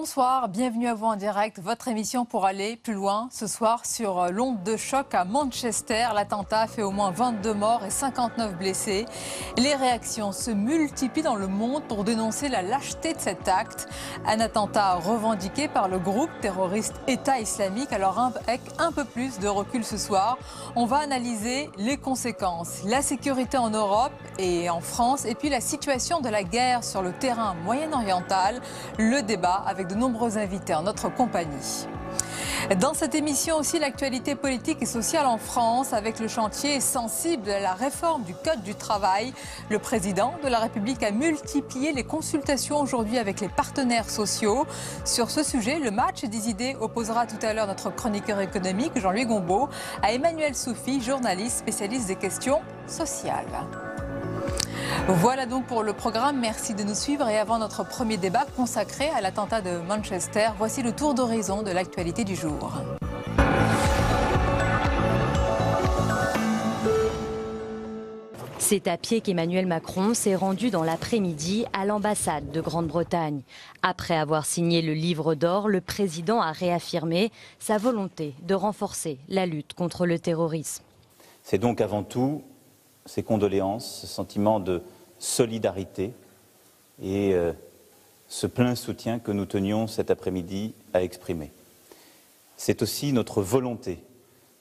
Bonsoir, bienvenue à vous en direct, votre émission pour aller plus loin. Ce soir, sur l'onde de choc à Manchester, l'attentat a fait au moins 22 morts et 59 blessés. Les réactions se multiplient dans le monde pour dénoncer la lâcheté de cet acte. Un attentat revendiqué par le groupe terroriste État islamique. Alors avec un peu plus de recul ce soir, on va analyser les conséquences, la sécurité en Europe et en France, et puis la situation de la guerre sur le terrain moyen-oriental. Le débat avec de nombreux invités en notre compagnie. Dans cette émission aussi, l'actualité politique et sociale en France avec le chantier sensible de la réforme du Code du travail. Le président de la République a multiplié les consultations aujourd'hui avec les partenaires sociaux. Sur ce sujet, le match des idées opposera tout à l'heure notre chroniqueur économique Jean-Louis Gombaud à Emmanuel Soufi, journaliste spécialiste des questions sociales. Voilà donc pour le programme, merci de nous suivre et avant notre premier débat consacré à l'attentat de Manchester, voici le tour d'horizon de l'actualité du jour. C'est à pied qu'Emmanuel Macron s'est rendu dans l'après-midi à l'ambassade de Grande-Bretagne. Après avoir signé le livre d'or, le président a réaffirmé sa volonté de renforcer la lutte contre le terrorisme. C'est donc avant tout ces condoléances, ce sentiment de solidarité et ce plein soutien que nous tenions cet après-midi à exprimer. C'est aussi notre volonté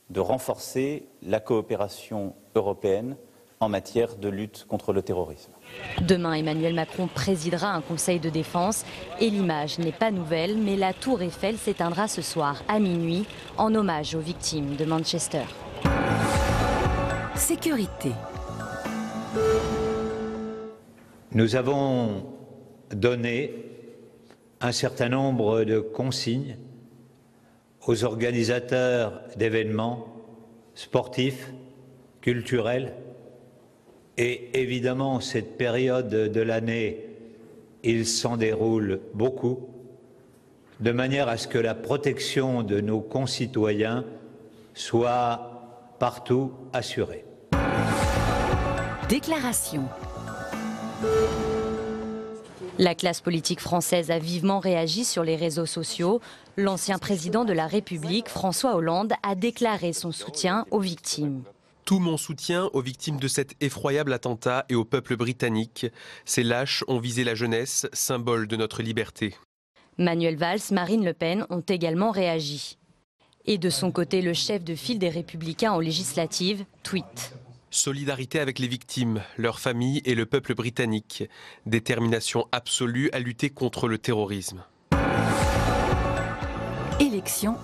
de renforcer la coopération européenne en matière de lutte contre le terrorisme. Demain, Emmanuel Macron présidera un conseil de défense et l'image n'est pas nouvelle, mais la tour Eiffel s'éteindra ce soir à minuit en hommage aux victimes de Manchester. Sécurité. Nous avons donné un certain nombre de consignes aux organisateurs d'événements sportifs, culturels, et évidemment, cette période de l'année, il s'en déroule beaucoup, de manière à ce que la protection de nos concitoyens soit partout assurée. Déclaration. La classe politique française a vivement réagi sur les réseaux sociaux. L'ancien président de la République, François Hollande, a déclaré son soutien aux victimes. Tout mon soutien aux victimes de cet effroyable attentat et au peuple britannique. Ces lâches ont visé la jeunesse, symbole de notre liberté. Manuel Valls, Marine Le Pen ont également réagi. Et de son côté, le chef de file des Républicains en législative tweet. Solidarité avec les victimes, leurs familles et le peuple britannique. Détermination absolue à lutter contre le terrorisme. Élection.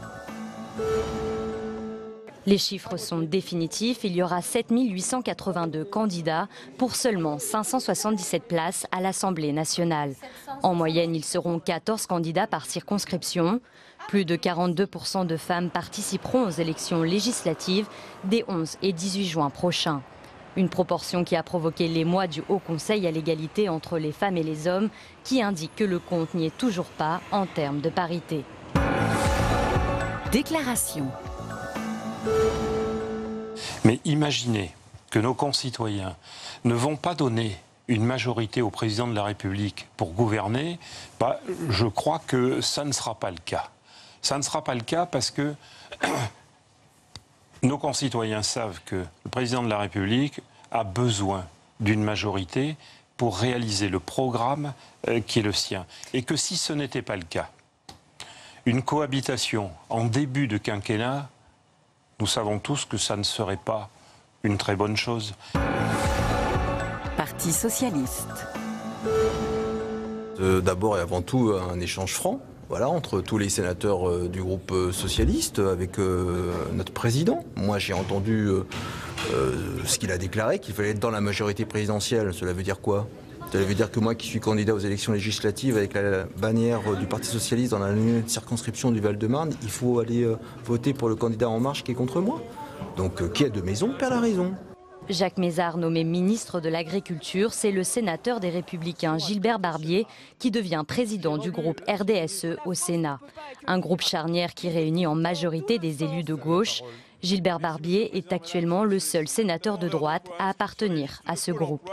Les chiffres sont définitifs. Il y aura 7 882 candidats pour seulement 577 places à l'Assemblée nationale. En moyenne, ils seront 14 candidats par circonscription. Plus de 42% de femmes participeront aux élections législatives des 11 et 18 juin prochains. Une proportion qui a provoqué l'émoi du Haut Conseil à l'égalité entre les femmes et les hommes, qui indique que le compte n'y est toujours pas en termes de parité. Déclaration. Mais imaginez que nos concitoyens ne vont pas donner une majorité au président de la République pour gouverner, je crois que ça ne sera pas le cas. Ça ne sera pas le cas parce que nos concitoyens savent que le président de la République a besoin d'une majorité pour réaliser le programme qui est le sien. Et que si ce n'était pas le cas, une cohabitation en début de quinquennat, nous savons tous que ça ne serait pas une très bonne chose. Parti socialiste. D'abord et avant tout un échange franc. Voilà, entre tous les sénateurs du groupe socialiste avec notre président. Moi, j'ai entendu ce qu'il a déclaré, qu'il fallait être dans la majorité présidentielle. Cela veut dire quoi? Cela veut dire que moi, qui suis candidat aux élections législatives avec la bannière du Parti socialiste dans la circonscription du Val-de-Marne, il faut aller voter pour le candidat En Marche qui est contre moi. Donc, qui a deux maisons perd la raison. Jacques Mézard, nommé ministre de l'Agriculture, c'est le sénateur des Républicains Gilbert Barbier qui devient président du groupe RDSE au Sénat. Un groupe charnière qui réunit en majorité des élus de gauche. Gilbert Barbier est actuellement le seul sénateur de droite à appartenir à ce groupe.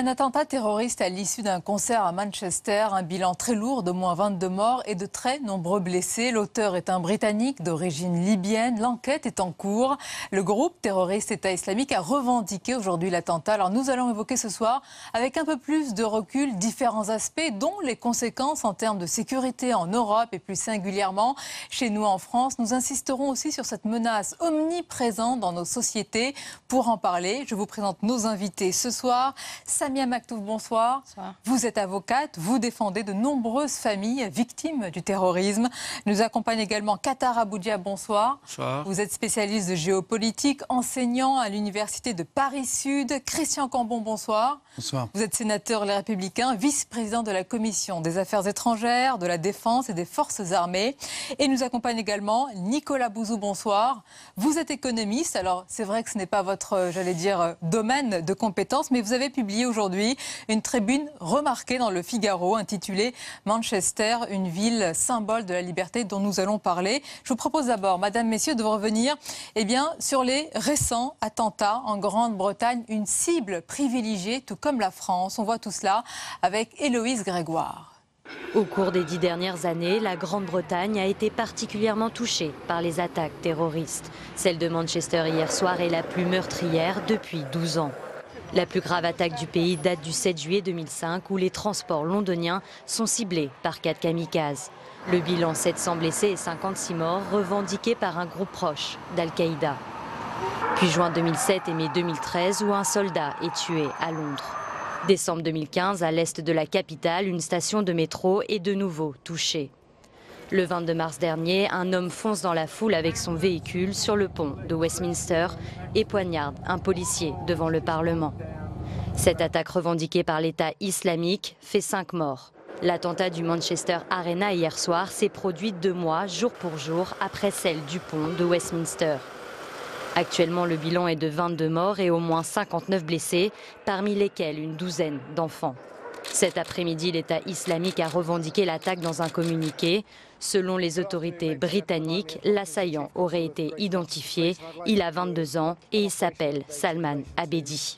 Un attentat terroriste à l'issue d'un concert à Manchester, un bilan très lourd d'au moins 22 morts et de très nombreux blessés. L'auteur est un Britannique d'origine libyenne. L'enquête est en cours. Le groupe terroriste État islamique a revendiqué aujourd'hui l'attentat. Alors nous allons évoquer ce soir avec un peu plus de recul différents aspects, dont les conséquences en termes de sécurité en Europe et plus singulièrement chez nous en France. Nous insisterons aussi sur cette menace omniprésente dans nos sociétés. Pour en parler, je vous présente nos invités ce soir. Samia Maktouf, bonsoir. Bonsoir. Vous êtes avocate, vous défendez de nombreuses familles victimes du terrorisme. Nous accompagne également Qatar Aboudia, bonsoir. Bonsoir. Vous êtes spécialiste de géopolitique, enseignant à l'université de Paris-Sud. Christian Cambon, bonsoir. Bonsoir. Vous êtes sénateur Les Républicains, vice-président de la Commission des Affaires étrangères, de la Défense et des Forces armées. Et nous accompagne également Nicolas Bouzou, bonsoir. Vous êtes économiste, alors c'est vrai que ce n'est pas votre, domaine de compétences, mais vous avez publié aujourd'hui une tribune remarquée dans le Figaro intitulée « Manchester, une ville symbole de la liberté » dont nous allons parler. Je vous propose d'abord, Madame, Messieurs, de revenir sur les récents attentats en Grande-Bretagne, une cible privilégiée, tout comme la France. On voit tout cela avec Héloïse Grégoire. Au cours des 10 dernières années, la Grande-Bretagne a été particulièrement touchée par les attaques terroristes. Celle de Manchester hier soir est la plus meurtrière depuis 12 ans. La plus grave attaque du pays date du 7 juillet 2005 où les transports londoniens sont ciblés par 4 kamikazes. Le bilan 700 blessés et 56 morts revendiqué par un groupe proche d'Al-Qaïda. Puis juin 2007 et mai 2013 où un soldat est tué à Londres. Décembre 2015, à l'est de la capitale, une station de métro est de nouveau touchée. Le 22 mars dernier, un homme fonce dans la foule avec son véhicule sur le pont de Westminster et poignarde un policier devant le Parlement. Cette attaque revendiquée par l'État islamique fait 5 morts. L'attentat du Manchester Arena hier soir s'est produit 2 mois, jour pour jour, après celle du pont de Westminster. Actuellement, le bilan est de 22 morts et au moins 59 blessés, parmi lesquels une douzaine d'enfants. Cet après-midi, l'État islamique a revendiqué l'attaque dans un communiqué. Selon les autorités britanniques, l'assaillant aurait été identifié. Il a 22 ans et il s'appelle Salman Abedi.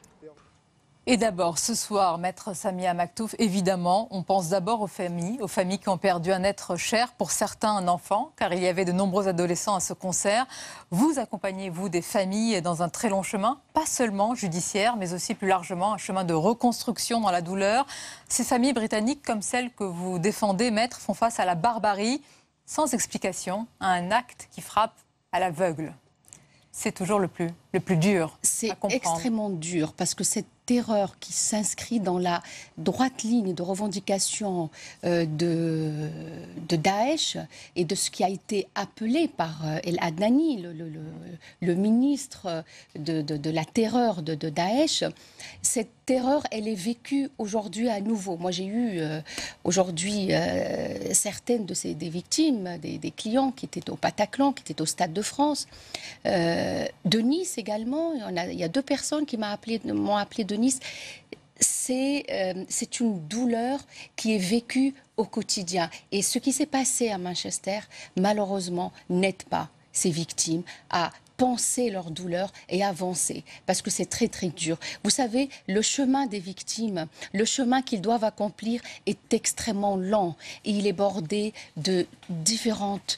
Et d'abord, ce soir, Maître Samia Maktouf, évidemment, on pense d'abord aux familles qui ont perdu un être cher, pour certains un enfant, car il y avait de nombreux adolescents à ce concert. Vous accompagnez-vous des familles dans un très long chemin, pas seulement judiciaire, mais aussi plus largement un chemin de reconstruction dans la douleur. Ces familles britanniques, comme celles que vous défendez, Maître, font face à la barbarie, sans explication, à un acte qui frappe à l'aveugle. C'est toujours le plus dur. C'est extrêmement dur, parce que cette terreur qui s'inscrit dans la droite ligne de revendication de Daesh et de ce qui a été appelé par El Adnani, le ministre de la terreur de Daesh. Cette terreur, elle est vécue aujourd'hui à nouveau. Moi, j'ai eu aujourd'hui certaines des victimes, des clients qui étaient au Bataclan, qui étaient au Stade de France, de Nice également. Il y a 2 personnes qui m'ont appelé de Nice. C'est une douleur qui est vécue au quotidien. Et ce qui s'est passé à Manchester, malheureusement, n'aide pas ces victimes à penser leur douleur et avancer, parce que c'est très très dur. Vous savez, le chemin des victimes, le chemin qu'ils doivent accomplir est extrêmement lent et il est bordé de différentes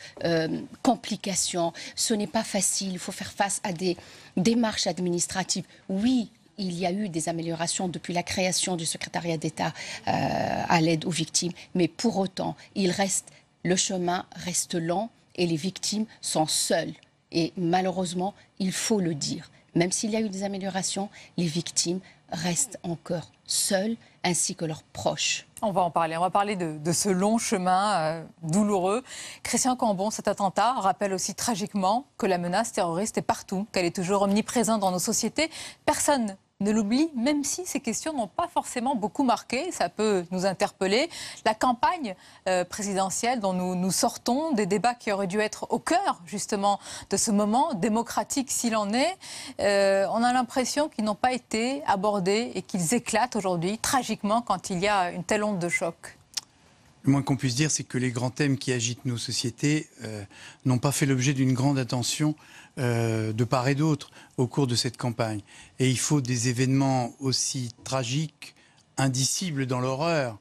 complications. Ce n'est pas facile, il faut faire face à des démarches administratives. Oui, il y a eu des améliorations depuis la création du secrétariat d'État à l'aide aux victimes, mais pour autant, le chemin reste lent et les victimes sont seules. Et malheureusement, il faut le dire, même s'il y a eu des améliorations, les victimes restent encore seules, ainsi que leurs proches. On va en parler. On va parler de ce long chemin douloureux. Christian Cambon, cet attentat rappelle aussi tragiquement que la menace terroriste est partout, qu'elle est toujours omniprésente dans nos sociétés. Personne ne l'oublie, même si ces questions n'ont pas forcément beaucoup marqué. Ça peut nous interpeller. La campagne présidentielle dont nous sortons, des débats qui auraient dû être au cœur, justement, de ce moment démocratique s'il en est, on a l'impression qu'ils n'ont pas été abordés et qu'ils éclatent aujourd'hui, tragiquement, quand il y a une telle onde de choc. Le moins qu'on puisse dire, c'est que les grands thèmes qui agitent nos sociétés n'ont pas fait l'objet d'une grande attention de part et d'autre au cours de cette campagne. Et il faut des événements aussi tragiques, indicible dans l'horreur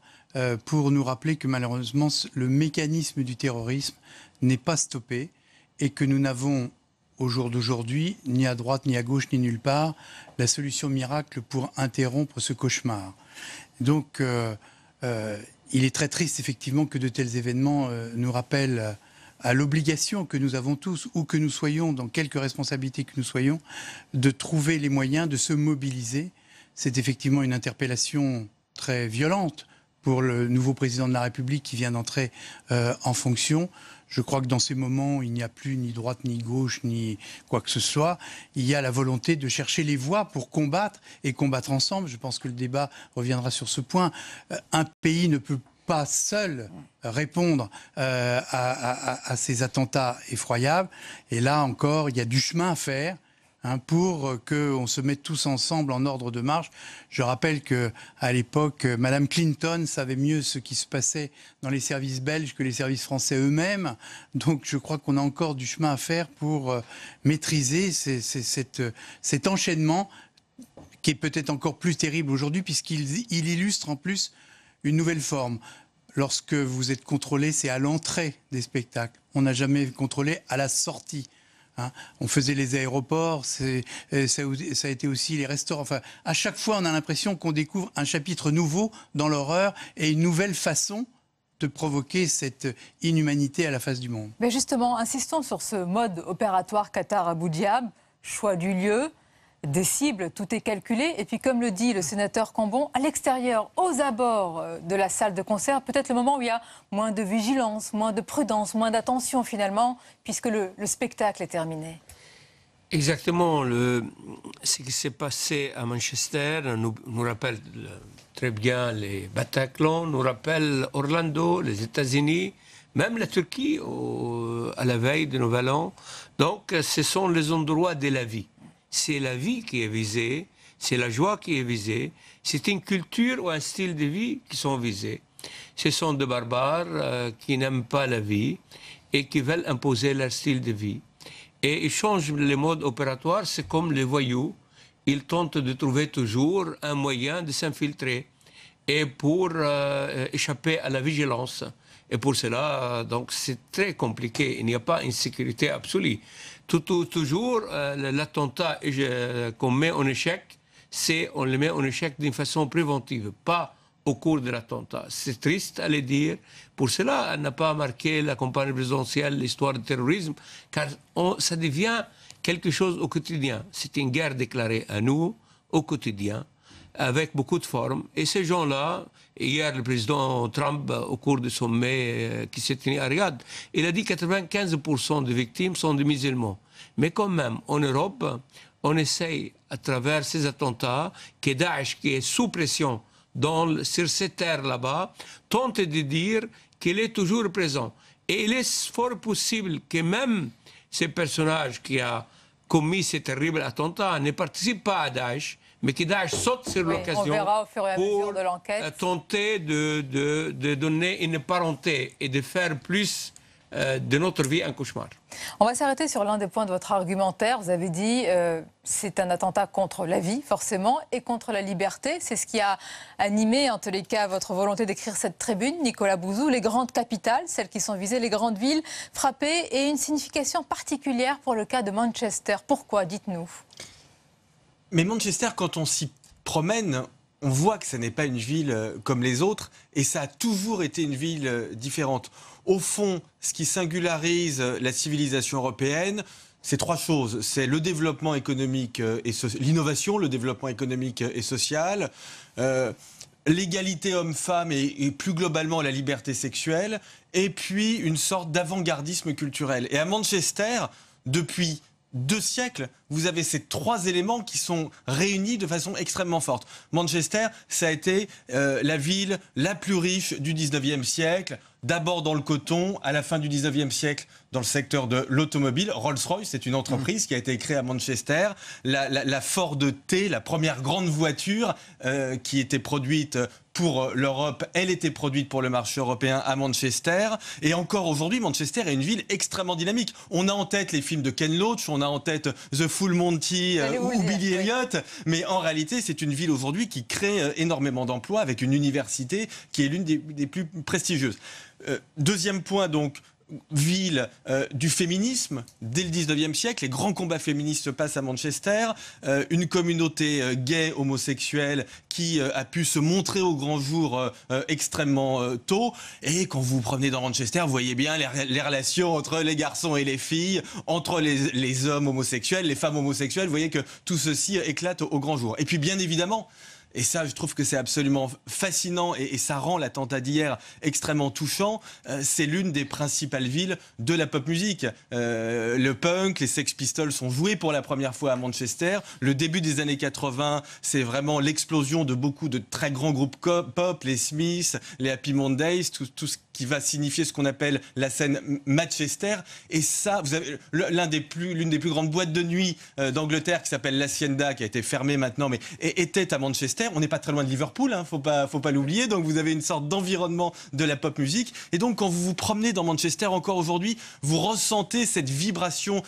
pour nous rappeler que malheureusement le mécanisme du terrorisme n'est pas stoppé et que nous n'avons au jour d'aujourd'hui, ni à droite, ni à gauche, ni nulle part, la solution miracle pour interrompre ce cauchemar. Donc, il est très triste, effectivement, que de tels événements nous rappellent à l'obligation que nous avons tous, où que nous soyons, dans quelque responsabilité que nous soyons, de trouver les moyens de se mobiliser. C'est effectivement une interpellation très violente pour le nouveau président de la République qui vient d'entrer en fonction. Je crois que dans ces moments, il n'y a plus ni droite, ni gauche, ni quoi que ce soit. Il y a la volonté de chercher les voies pour combattre et combattre ensemble. Je pense que le débat reviendra sur ce point. Un pays ne peut pas seul répondre à ces attentats effroyables. Et là encore, il y a du chemin à faire pour qu'on se mette tous ensemble en ordre de marche. Je rappelle qu'à l'époque, Mme Clinton savait mieux ce qui se passait dans les services belges que les services français eux-mêmes. Donc je crois qu'on a encore du chemin à faire pour maîtriser cet enchaînement qui est peut-être encore plus terrible aujourd'hui puisqu'il illustre en plus une nouvelle forme. Lorsque vous êtes contrôlé, c'est à l'entrée des spectacles. On n'a jamais contrôlé à la sortie. On faisait les aéroports, ça a été aussi les restaurants. Enfin, à chaque fois, on a l'impression qu'on découvre un chapitre nouveau dans l'horreur et une nouvelle façon de provoquer cette inhumanité à la face du monde. Mais justement, insistons sur ce mode opératoire Qatar-Abu Diab, choix du lieu, des cibles, tout est calculé. Et puis, comme le dit le sénateur Cambon, à l'extérieur, aux abords de la salle de concert, peut-être le moment où il y a moins de vigilance, moins de prudence, moins d'attention finalement, puisque le spectacle est terminé. Exactement. Ce qui s'est passé à Manchester nous rappelle très bien les Bataclan, nous rappelle Orlando, les États-Unis, même la Turquie à la veille de Nouvel An. Donc, ce sont les endroits de la vie. C'est la vie qui est visée, c'est la joie qui est visée, c'est une culture ou un style de vie qui sont visés. Ce sont des barbares qui n'aiment pas la vie et qui veulent imposer leur style de vie. Et ils changent les modes opératoires, c'est comme les voyous. Ils tentent de trouver toujours un moyen de s'infiltrer et pour échapper à la vigilance. Et pour cela, donc, c'est très compliqué. Il n'y a pas une sécurité absolue. Toujours, l'attentat qu'on met en échec, on le met en échec d'une façon préventive, pas au cours de l'attentat. C'est triste à le dire. Pour cela, elle n'a pas marqué la campagne présidentielle, l'histoire du terrorisme, car ça devient quelque chose au quotidien. C'est une guerre déclarée à nous, au quotidien, avec beaucoup de formes. Et ces gens-là, hier, le président Trump, au cours du sommet qui s'est tenu à Riyad, il a dit que 95% des victimes sont des musulmans. Mais quand même, en Europe, on essaye, à travers ces attentats, que Daesh, qui est sous pression sur ces terres là-bas, tente de dire qu'il est toujours présent. Et il est fort possible que même ces personnages qui ont commis ces terribles attentats ne participent pas à Daesh, mais que Daesh saute sur l'occasion pour tenter de donner une parenté et de faire plus de notre vie un cauchemar. On va s'arrêter sur l'un des points de votre argumentaire. Vous avez dit c'est un attentat contre la vie, forcément, et contre la liberté. C'est ce qui a animé, en tous les cas, votre volonté d'écrire cette tribune, Nicolas Bouzou. Les grandes capitales, celles qui sont visées, les grandes villes frappées, et une signification particulière pour le cas de Manchester. Pourquoi, dites-nous? Mais Manchester, quand on s'y promène, on voit que ce n'est pas une ville comme les autres, et ça a toujours été une ville différente. Au fond, ce qui singularise la civilisation européenne, c'est trois choses. C'est le développement économique et l'innovation, le développement économique et social, l'égalité homme-femme et plus globalement la liberté sexuelle, et puis une sorte d'avant-gardisme culturel. Et à Manchester, depuis 2 siècles, vous avez ces 3 éléments qui sont réunis de façon extrêmement forte. Manchester, ça a été la ville la plus riche du 19e siècle. d'abord dans le coton, à la fin du 19e siècle, dans le secteur de l'automobile. Rolls-Royce, c'est une entreprise qui a été créée à Manchester. La Ford T, la première grande voiture qui était produite pour l'Europe, elle était produite pour le marché européen à Manchester. Et encore aujourd'hui, Manchester est une ville extrêmement dynamique. On a en tête les films de Ken Loach, on a en tête The Full Monty ou Billy Elliot. Mais en réalité, c'est une ville aujourd'hui qui crée énormément d'emplois avec une université qui est l'une des plus prestigieuses. Deuxième point, donc, ville du féminisme. Dès le 19e siècle, les grands combats féministes se passent à Manchester. Une communauté gay, homosexuelle, qui a pu se montrer au grand jour extrêmement tôt. Et quand vous vous promenez dans Manchester, vous voyez bien les relations entre les garçons et les filles, entre les hommes homosexuels, les femmes homosexuelles. Vous voyez que tout ceci éclate au grand jour. Et puis, bien évidemment, et ça, je trouve que c'est absolument fascinant et ça rend l'attentat d'hier extrêmement touchant. C'est l'une des principales villes de la pop musique. Le punk, les Sex Pistols sont joués pour la première fois à Manchester. Le début des années 80, c'est vraiment l'explosion de beaucoup de très grands groupes pop, les Smiths, les Happy Mondays, tout ce qui va signifier ce qu'on appelle la scène Manchester. Et ça, vous avez l'une des plus grandes boîtes de nuit d'Angleterre qui s'appelle l'Hacienda, qui a été fermée maintenant, mais était à Manchester. On n'est pas très loin de Liverpool, hein, faut pas l'oublier. Donc vous avez une sorte d'environnement de la pop musique. Et donc quand vous vous promenez dans Manchester encore aujourd'hui, vous ressentez cette vibration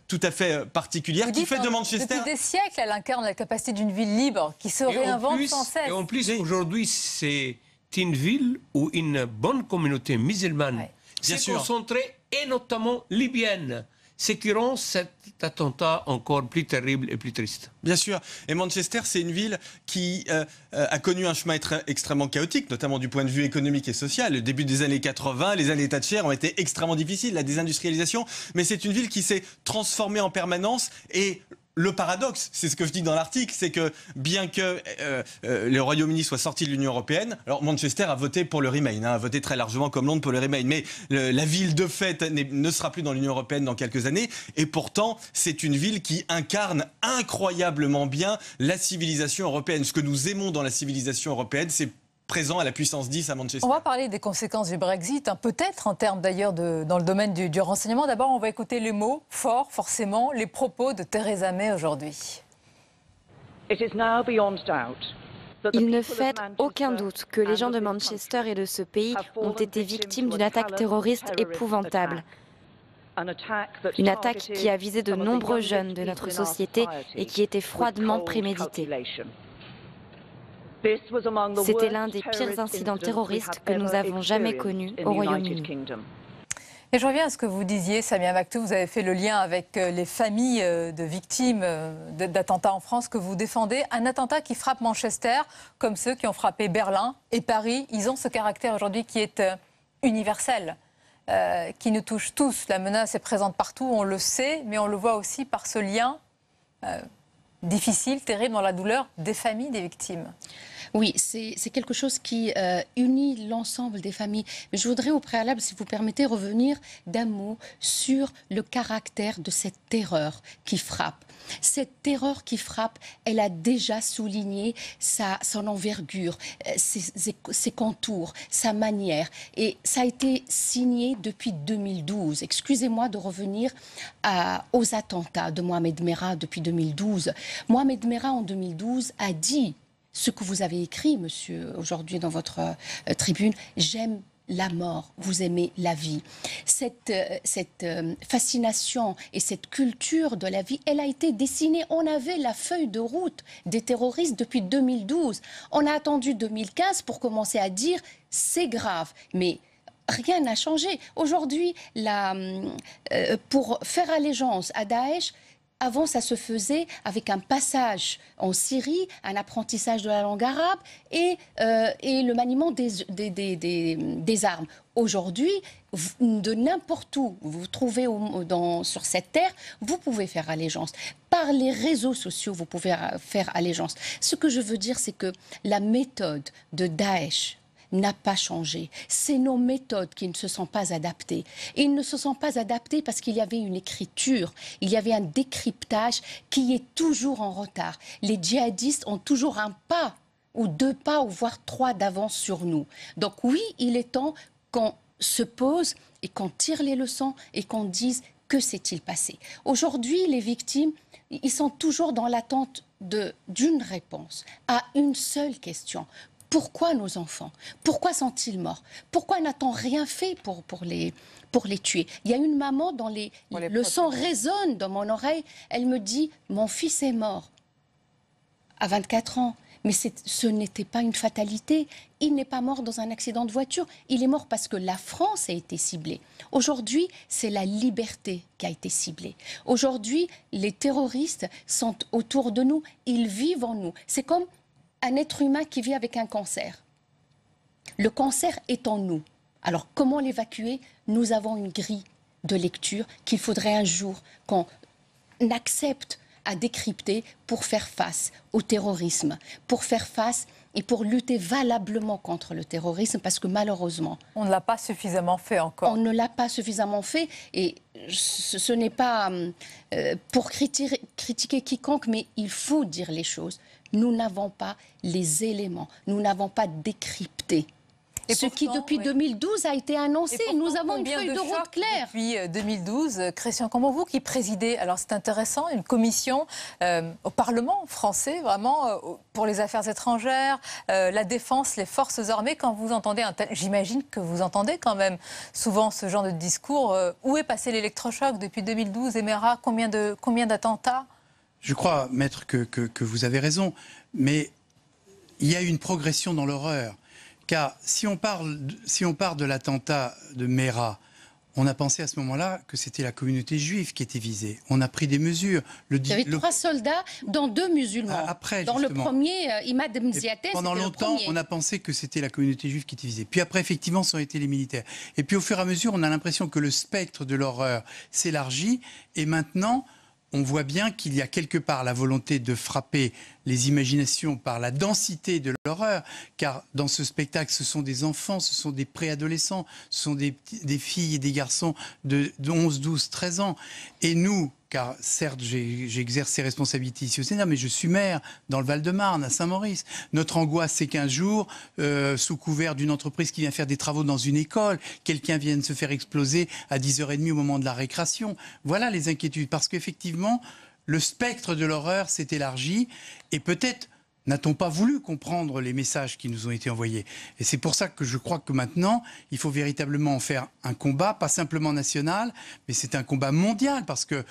tout à fait particulière qui fait de Manchester... Depuis des siècles, elle incarne la capacité d'une ville libre qui se réinvente sans cesse. Et en plus, aujourd'hui, c'est une ville où une bonne communauté musulmane s'est concentrée, et notamment libyenne, ce qui rend cet attentat encore plus terrible et plus triste. Bien sûr. Et Manchester, c'est une ville qui a connu un chemin extrêmement chaotique, notamment du point de vue économique et social. Le début des années 80, les années Thatcher ont été extrêmement difficiles, la désindustrialisation. Mais c'est une ville qui s'est transformée en permanence et... Le paradoxe, c'est ce que je dis dans l'article, c'est que bien que le Royaume-Uni soit sorti de l'Union européenne, alors Manchester a voté pour le Remain, a voté très largement comme Londres pour le Remain, mais la ville de fait ne sera plus dans l'Union européenne dans quelques années, et pourtant c'est une ville qui incarne incroyablement bien la civilisation européenne. Ce que nous aimons dans la civilisation européenne, c'est présent à la puissance 10 à Manchester. On va parler des conséquences du Brexit, peut-être en termes d'ailleurs dans le domaine du renseignement. D'abord, on va écouter les mots forts, forcément, les propos de Theresa May aujourd'hui. Il ne fait aucun doute que les gens de Manchester et de ce pays ont été victimes d'une attaque terroriste épouvantable. Une attaque qui a visé de nombreux jeunes de notre société et qui était froidement préméditée. C'était l'un des pires incidents terroristes que nous avons jamais connus au Royaume-Uni. Et je reviens à ce que vous disiez, Samia Maktoum, vous avez fait le lien avec les familles de victimes d'attentats en France que vous défendez. Un attentat qui frappe Manchester, comme ceux qui ont frappé Berlin et Paris, ils ont ce caractère aujourd'hui qui est universel, qui nous touche tous. La menace est présente partout, on le sait, mais on le voit aussi par ce lien difficile, terrible dans la douleur des familles des victimes. Oui, c'est quelque chose qui unit l'ensemble des familles. Mais je voudrais au préalable, si vous permettez, revenir d'un mot sur le caractère de cette terreur qui frappe. Cette terreur qui frappe, elle a déjà souligné son envergure, ses contours, sa manière. Et ça a été signé depuis 2012. Excusez-moi de revenir aux attentats de Mohamed Merah depuis 2012. Mohamed Merah, en 2012, a dit ce que vous avez écrit, monsieur, aujourd'hui dans votre tribune, « J'aime la mort, vous aimez la vie ». Cette fascination et cette culture de la vie, elle a été dessinée. On avait la feuille de route des terroristes depuis 2012. On a attendu 2015 pour commencer à dire « c'est grave ». Mais rien n'a changé. Aujourd'hui, pour faire allégeance à Daesh, avant, ça se faisait avec un passage en Syrie, un apprentissage de la langue arabe et le maniement des armes. Aujourd'hui, de n'importe où vous vous trouvez sur cette terre, vous pouvez faire allégeance. Par les réseaux sociaux, vous pouvez faire allégeance. Ce que je veux dire, c'est que la méthode de Daesh n'a pas changé. C'est nos méthodes qui ne se sont pas adaptées. Et ils ne se sont pas adaptés parce qu'il y avait une écriture, il y avait un décryptage qui est toujours en retard. Les djihadistes ont toujours un pas ou deux pas, ou voire trois d'avance sur nous. Donc oui, il est temps qu'on se pose et qu'on tire les leçons et qu'on dise que s'est-il passé. Aujourd'hui, les victimes, ils sont toujours dans l'attente d'une réponse à une seule question. Pourquoi nos enfants? Pourquoi sont-ils morts? Pourquoi n'a-t-on rien fait pour les tuer? Il y a une maman dont le son résonne dans mon oreille. Elle me dit « Mon fils est mort à 24 ans ». Mais ce n'était pas une fatalité. Il n'est pas mort dans un accident de voiture. Il est mort parce que la France a été ciblée. Aujourd'hui, c'est la liberté qui a été ciblée. Aujourd'hui, les terroristes sont autour de nous. Ils vivent en nous. C'est comme un être humain qui vit avec un cancer. Le cancer est en nous. Alors, comment l'évacuer? Nous avons une grille de lecture qu'il faudrait un jour qu'on accepte à décrypter pour faire face au terrorisme, pour faire face et pour lutter valablement contre le terrorisme, parce que malheureusement... On ne l'a pas suffisamment fait encore. On ne l'a pas suffisamment fait, et ce n'est pas pour critiquer quiconque, mais il faut dire les choses. Nous n'avons pas les éléments, nous n'avons pas décrypté. Et ce qui, depuis 2012, a été annoncé. Nous avons une feuille de route claire. Depuis 2012, Christian Cambon, vous qui présidez, alors c'est intéressant, une commission au Parlement français, vraiment, pour les affaires étrangères, la défense, les forces armées. Quand vous entendez j'imagine que vous entendez quand même souvent ce genre de discours. Où est passé l'électrochoc depuis 2012, Emera? Combien d'attentats? Je crois, maître, que vous avez raison, mais il y a eu une progression dans l'horreur. Car si on parle de l'attentat de Mera, on a pensé à ce moment-là que c'était la communauté juive qui était visée. On a pris des mesures. Il y avait 3 soldats, dont 2 musulmans. Après, dans justement. le premier, Imad Mziaté, pendant longtemps, on a pensé que c'était la communauté juive qui était visée. Puis après, effectivement, ça a été les militaires. Et puis au fur et à mesure, on a l'impression que le spectre de l'horreur s'élargit. Et maintenant, on voit bien qu'il y a quelque part la volonté de frapper les imaginations par la densité de l'horreur, car dans ce spectacle, ce sont des enfants, ce sont des préadolescents, ce sont des filles et des garçons de 11, 12, 13 ans. Et nous, car certes, j'exerce ces responsabilités ici au Sénat, mais je suis maire dans le Val-de-Marne, à Saint-Maurice. Notre angoisse, c'est qu'un jour, sous couvert d'une entreprise qui vient faire des travaux dans une école, quelqu'un vienne se faire exploser à 10h30 au moment de la récréation. Voilà les inquiétudes, parce qu'effectivement, le spectre de l'horreur s'est élargi et peut-être n'a-t-on pas voulu comprendre les messages qui nous ont été envoyés. Et c'est pour ça que je crois que maintenant, il faut véritablement en faire un combat, pas simplement national, mais c'est un combat mondial, parce que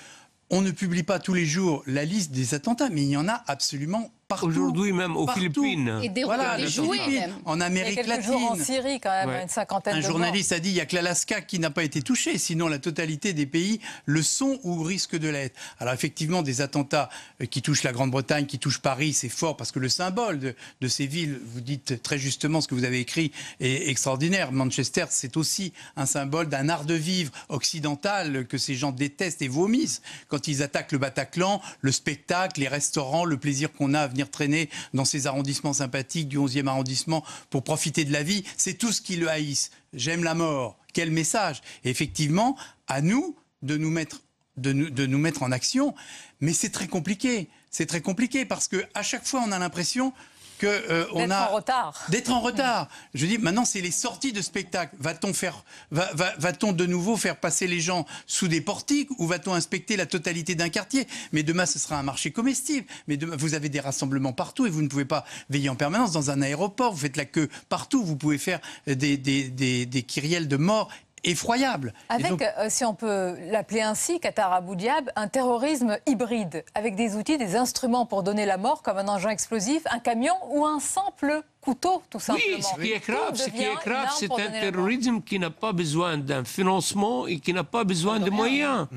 on ne publie pas tous les jours la liste des attentats, mais il y en a absolument partout. Aujourd'hui même aux Philippines. Et des jouets même. En Amérique latine. En Syrie quand même, une cinquantaine de morts. Un journaliste a dit il n'y a que l'Alaska qui n'a pas été touché, sinon la totalité des pays le sont ou risquent de l'être. Alors effectivement, des attentats qui touchent la Grande-Bretagne, qui touchent Paris, c'est fort parce que le symbole de ces villes, vous dites très justement ce que vous avez écrit, est extraordinaire. Manchester, c'est aussi un symbole d'un art de vivre occidental que ces gens détestent et vomissent quand ils attaquent le Bataclan, le spectacle, les restaurants, le plaisir qu'on a à venir traîner dans ces arrondissements sympathiques du 11e arrondissement pour profiter de la vie. C'est tout ce qui le haïssent. J'aime la mort. Quel message. Et effectivement, à nous de nous mettre en action. Mais c'est très compliqué. C'est très compliqué parce qu'à chaque fois, on a l'impression d'être en retard. Je dis, maintenant, c'est les sorties de spectacle. Va-t-on de nouveau faire passer les gens sous des portiques ou va-t-on inspecter la totalité d'un quartier? Mais demain, ce sera un marché comestible. Mais demain, vous avez des rassemblements partout et vous ne pouvez pas veiller en permanence dans un aéroport. Vous faites la queue partout. Vous pouvez faire des kyrielles de morts effroyable. Avec, donc, si on peut l'appeler ainsi, Qatar Abu Diab, un terrorisme hybride, avec des outils, des instruments pour donner la mort, comme un engin explosif, un camion ou un simple couteau, tout simplement. Oui, ce qui est grave, c'est un terrorisme qui n'a pas besoin d'un financement et qui n'a pas besoin de moyens.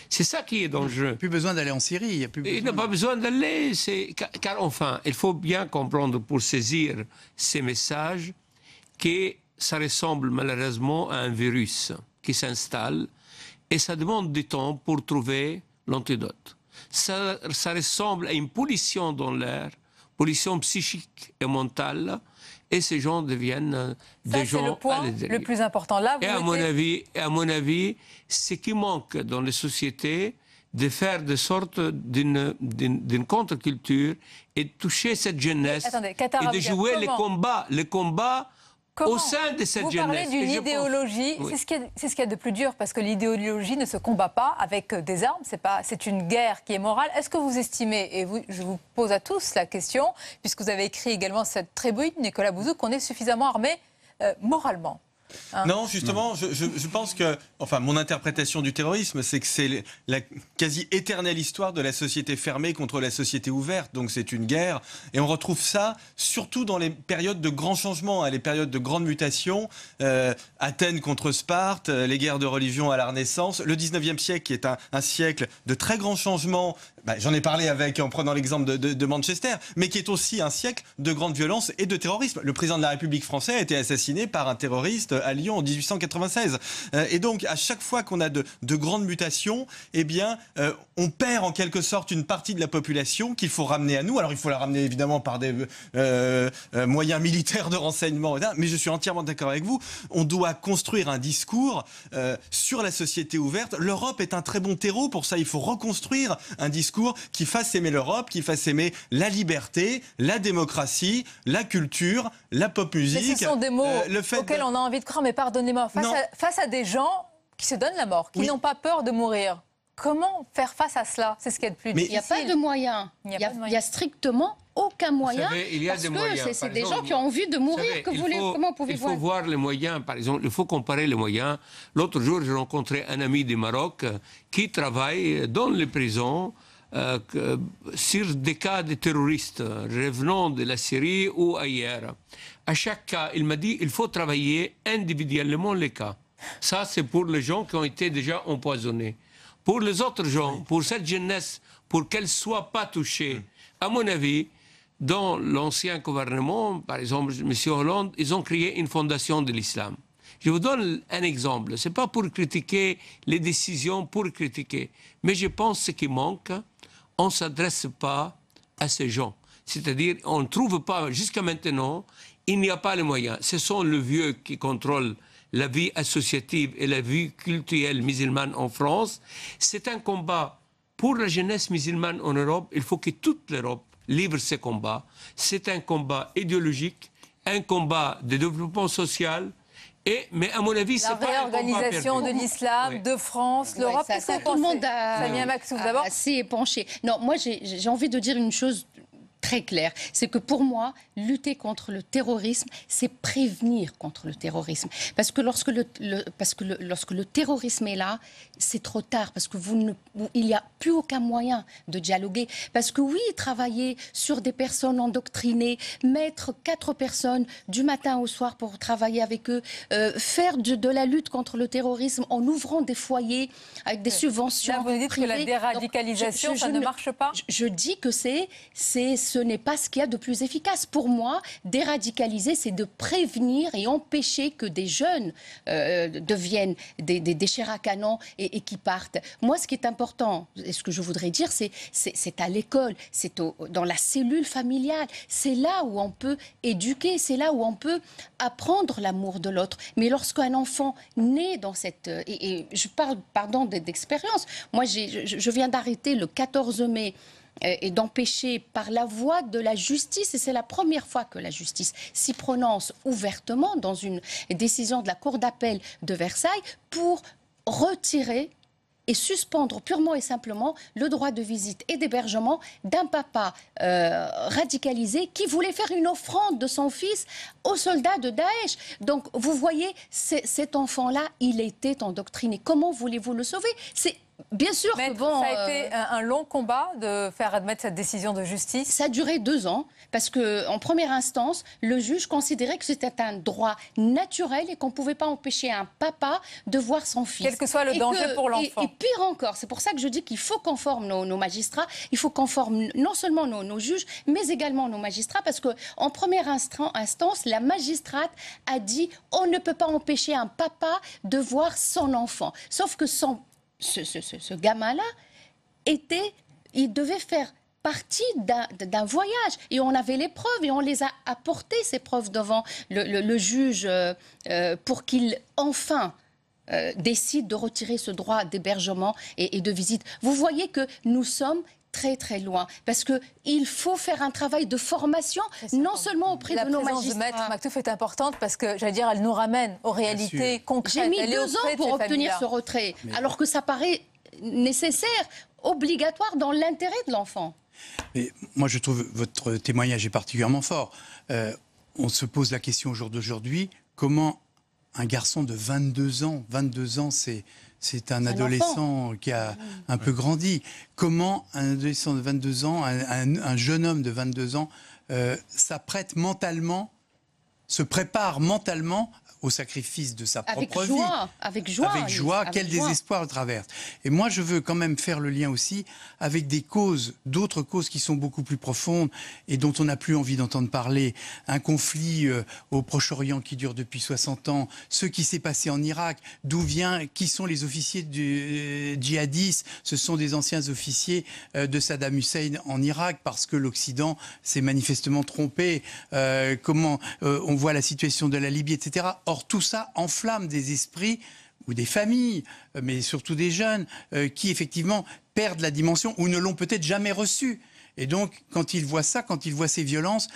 C'est ça qui est dangereux. Il n'y a plus besoin d'aller en Syrie. Il n'a pas besoin d'aller. Car enfin, il faut bien comprendre pour saisir ces messages que ça ressemble malheureusement à un virus qui s'installe et ça demande du temps pour trouver l'antidote. Ça ressemble à une pollution dans l'air, pollution psychique et mentale, et ces gens deviennent des gens... C'est le point le plus important. Là, et à mon avis, ce qui manque dans les sociétés, de faire de sorte d'une contre-culture et de toucher cette jeunesse et de jouer les combats Comment au sein de cette jeunesse. Vous parlez d'une idéologie, oui. c'est ce qu'il y a de plus dur, parce que l'idéologie ne se combat pas avec des armes, c'est une guerre qui est morale. Est-ce que vous estimez, et je vous pose à tous la question, puisque vous avez écrit également cette tribune, Nicolas Bouzou, qu'on est suffisamment armé moralement? Non, justement, je pense que, enfin, mon interprétation du terrorisme, c'est que c'est la quasi éternelle histoire de la société fermée contre la société ouverte. Donc c'est une guerre. Et on retrouve ça surtout dans les périodes de grands changements, les périodes de grandes mutations. Athènes contre Sparte, les guerres de religion à la Renaissance. Le 19e siècle, qui est un siècle de très grands changements. J'en ai parlé en prenant l'exemple de Manchester, mais qui est aussi un siècle de grande violence et de terrorisme. Le président de la République française a été assassiné par un terroriste à Lyon en 1896. Et donc, à chaque fois qu'on a de grandes mutations, eh bien, on perd en quelque sorte une partie de la population qu'il faut ramener à nous. Alors, il faut la ramener évidemment par des moyens militaires de renseignement, mais je suis entièrement d'accord avec vous. On doit construire un discours sur la société ouverte. L'Europe est un très bon terreau pour ça. Il faut reconstruire un discours qui fasse aimer l'Europe, qui fasse aimer la liberté, la démocratie, la culture, la pop musique. Mais ce sont des mots auxquels on a envie de croire, mais pardonnez-moi, face à des gens qui se donnent la mort, qui n'ont pas peur de mourir. Comment faire face à cela? C'est ce qui est le plus difficile. Il n'y a pas de moyens. Il y a strictement aucun moyen. Savez, il y a parce des que moyens. c'est des gens qui ont envie de mourir. Savez, comment pouvez-vous... Il faut voir les moyens. Par exemple, il faut comparer les moyens. L'autre jour, j'ai rencontré un ami du Maroc qui travaille dans les prisons sur des cas de terroristes revenant de la Syrie ou ailleurs. À chaque cas, il m'a dit il faut travailler individuellement les cas. Ça, c'est pour les gens qui ont été déjà empoisonnés. Pour les autres gens, pour cette jeunesse, pour qu'elle ne soit pas touchée, à mon avis, dans l'ancien gouvernement, par exemple, M. Hollande, ils ont créé une fondation de l'islam. Je vous donne un exemple. Ce n'est pas pour critiquer les décisions, pour critiquer. Mais je pense que ce qui manque, on ne s'adresse pas à ces gens. C'est-à-dire, on ne trouve pas, jusqu'à maintenant, il n'y a pas les moyens. Ce sont les vieux qui contrôlent la vie associative et la vie culturelle musulmane en France. C'est un combat pour la jeunesse musulmane en Europe. Il faut que toute l'Europe livre ces combats. C'est un combat idéologique, un combat de développement social. Mais à mon avis, c'est pas un combat perdu. La réorganisation de l'islam, de France, l'Europe, ça, tout le monde a assez épanché. Non, moi, j'ai envie de dire une chose très claire, c'est que pour moi, lutter contre le terrorisme, c'est prévenir contre le terrorisme. Parce que lorsque le terrorisme est là, c'est trop tard, parce que il n'y a plus aucun moyen de dialoguer. Parce que oui, travailler sur des personnes endoctrinées, mettre 4 personnes du matin au soir pour travailler avec eux, faire de la lutte contre le terrorisme en ouvrant des foyers avec des subventions. Là, vous dites privées. Que la déradicalisation, ça ne marche pas? Je dis que ce n'est pas ce qu'il y a de plus efficace. Pour moi, déradicaliser, c'est de prévenir et empêcher que des jeunes deviennent des chairs à canon et qui partent. Moi, ce qui est important, et ce que je voudrais dire, c'est à l'école, c'est dans la cellule familiale. C'est là où on peut éduquer, c'est là où on peut apprendre l'amour de l'autre. Mais lorsqu'un enfant naît dans cette... Et je parle, pardon, d'expérience. Moi, je viens d'arrêter le 14 mai et d'empêcher par la voie de la justice, et c'est la première fois que la justice s'y prononce ouvertement dans une décision de la Cour d'appel de Versailles pour retirer et suspendre purement et simplement le droit de visite et d'hébergement d'un papa radicalisé qui voulait faire une offrande de son fils aux soldats de Daesh. Donc, vous voyez, cet enfant-là, il était endoctriné. Comment voulez-vous le sauver? Bien sûr que ça a été un long combat de faire admettre cette décision de justice. Ça a duré 2 ans, parce qu'en première instance, le juge considérait que c'était un droit naturel et qu'on ne pouvait pas empêcher un papa de voir son fils. Quel que soit le danger pour l'enfant. Et pire encore, c'est pour ça que je dis qu'il faut qu'on forme nos magistrats, il faut qu'on forme non seulement nos juges, mais également nos magistrats, parce qu'en première instance, la magistrate a dit on ne peut pas empêcher un papa de voir son enfant. Sauf que ce gamin-là, il devait faire partie d'un voyage. Et on avait les preuves et on les a apportées, ces preuves, devant le juge pour qu'il, enfin, décide de retirer ce droit d'hébergement et de visite. Vous voyez que nous sommes très très loin. Parce qu'il faut faire un travail de formation, non seulement auprès de nos magistrats. La présence de Maître Maktouf est importante parce que, j'allais dire, elle nous ramène aux réalités concrètes. J'ai mis 2 ans pour obtenir ce retrait, alors que ça paraît nécessaire, obligatoire dans l'intérêt de l'enfant. Mais moi, je trouve votre témoignage est particulièrement fort. On se pose la question au jour d'aujourd'hui, comment un garçon de 22 ans, c'est un adolescent qui a un peu grandi. Comment un adolescent de 22 ans, un jeune homme de 22 ans, s'apprête mentalement, se prépare mentalement au sacrifice de sa propre vie. Avec joie. Quel désespoir le traverse. Et moi, je veux quand même faire le lien aussi avec des causes, d'autres causes qui sont beaucoup plus profondes et dont on n'a plus envie d'entendre parler. Un conflit au Proche-Orient qui dure depuis 60 ans, ce qui s'est passé en Irak, qui sont les officiers du djihadistes. Ce sont des anciens officiers de Saddam Hussein en Irak parce que l'Occident s'est manifestement trompé. Comment on voit la situation de la Libye, etc. Or, tout ça enflamme des esprits ou des familles, mais surtout des jeunes, qui effectivement perdent la dimension ou ne l'ont peut-être jamais reçue. Et donc, quand ils voient ça, quand ils voient ces violences,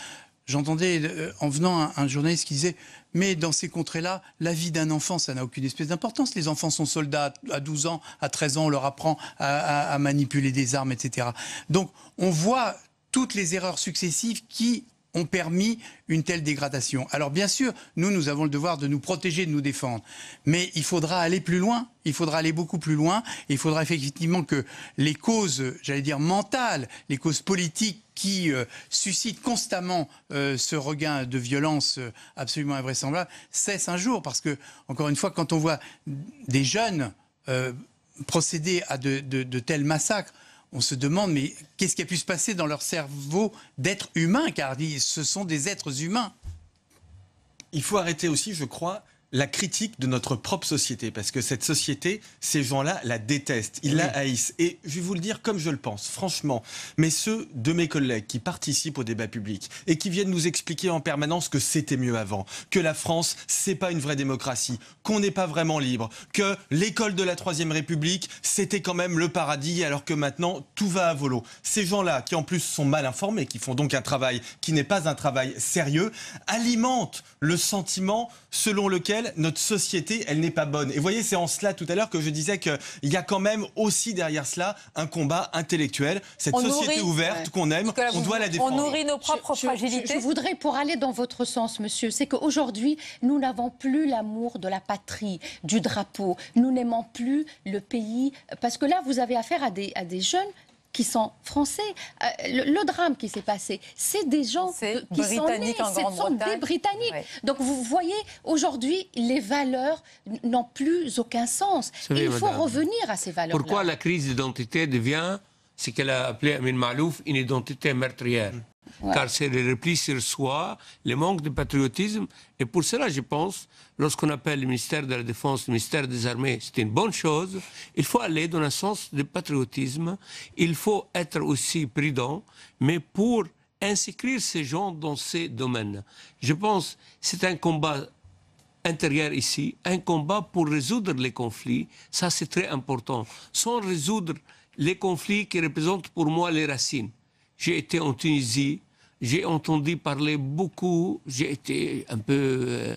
j'entendais en venant un journaliste qui disait « Mais dans ces contrées-là, la vie d'un enfant, ça n'a aucune espèce d'importance. Les enfants sont soldats à 12 ans, à 13 ans, on leur apprend à manipuler des armes, etc. » Donc, on voit toutes les erreurs successives qui ont permis une telle dégradation. Alors bien sûr, nous avons le devoir de nous protéger, de nous défendre. Mais il faudra aller plus loin, il faudra aller beaucoup plus loin. Et il faudra effectivement que les causes, j'allais dire mentales, les causes politiques qui suscitent constamment ce regain de violence absolument invraisemblable, cessent un jour. Parce que, encore une fois, quand on voit des jeunes procéder à de tels massacres, on se demande, mais qu'est-ce qui a pu se passer dans leur cerveau d'être humain, car ce sont des êtres humains. Il faut arrêter aussi, je crois, la critique de notre propre société, parce que cette société, ces gens-là la détestent, ils la haïssent. Et je vais vous le dire comme je le pense, franchement, mais ceux de mes collègues qui participent au débat public et qui viennent nous expliquer en permanence que c'était mieux avant, que la France, c'est pas une vraie démocratie, qu'on n'est pas vraiment libre, que l'école de la Troisième République, c'était quand même le paradis, alors que maintenant, tout va à volo. Ces gens-là, qui en plus sont mal informés, qui font donc un travail qui n'est pas un travail sérieux, alimentent le sentiment selon lequel notre société, elle n'est pas bonne. Et vous voyez, c'est en cela tout à l'heure que je disais qu'il y a quand même aussi derrière cela un combat intellectuel. Cette société ouverte qu'on aime, on doit la défendre. On nourrit nos propres fragilités. Je voudrais, pour aller dans votre sens, monsieur, c'est qu'aujourd'hui, nous n'avons plus l'amour de la patrie, du drapeau. Nous n'aimons plus le pays. Parce que là, vous avez affaire à des jeunes qui sont français. Le drame qui s'est passé, c'est des gens qui sont nés, ce sont des Britanniques. Ouais. Donc vous voyez, aujourd'hui, les valeurs n'ont plus aucun sens. Et il faut revenir à ces valeurs-là. Pourquoi la crise d'identité devient ce qu'elle a appelé Amin Maalouf une identité meurtrière? Car c'est le repli sur soi, le manque de patriotisme. Et pour cela, je pense, lorsqu'on appelle le ministère de la Défense, le ministère des Armées, c'est une bonne chose. Il faut aller dans un sens de patriotisme. Il faut être aussi prudent, mais pour inscrire ces gens dans ces domaines. Je pense que c'est un combat intérieur ici, un combat pour résoudre les conflits. Ça, c'est très important. Sans résoudre les conflits qui représentent pour moi les racines. J'ai été en Tunisie, j'ai entendu parler beaucoup, j'ai été un peu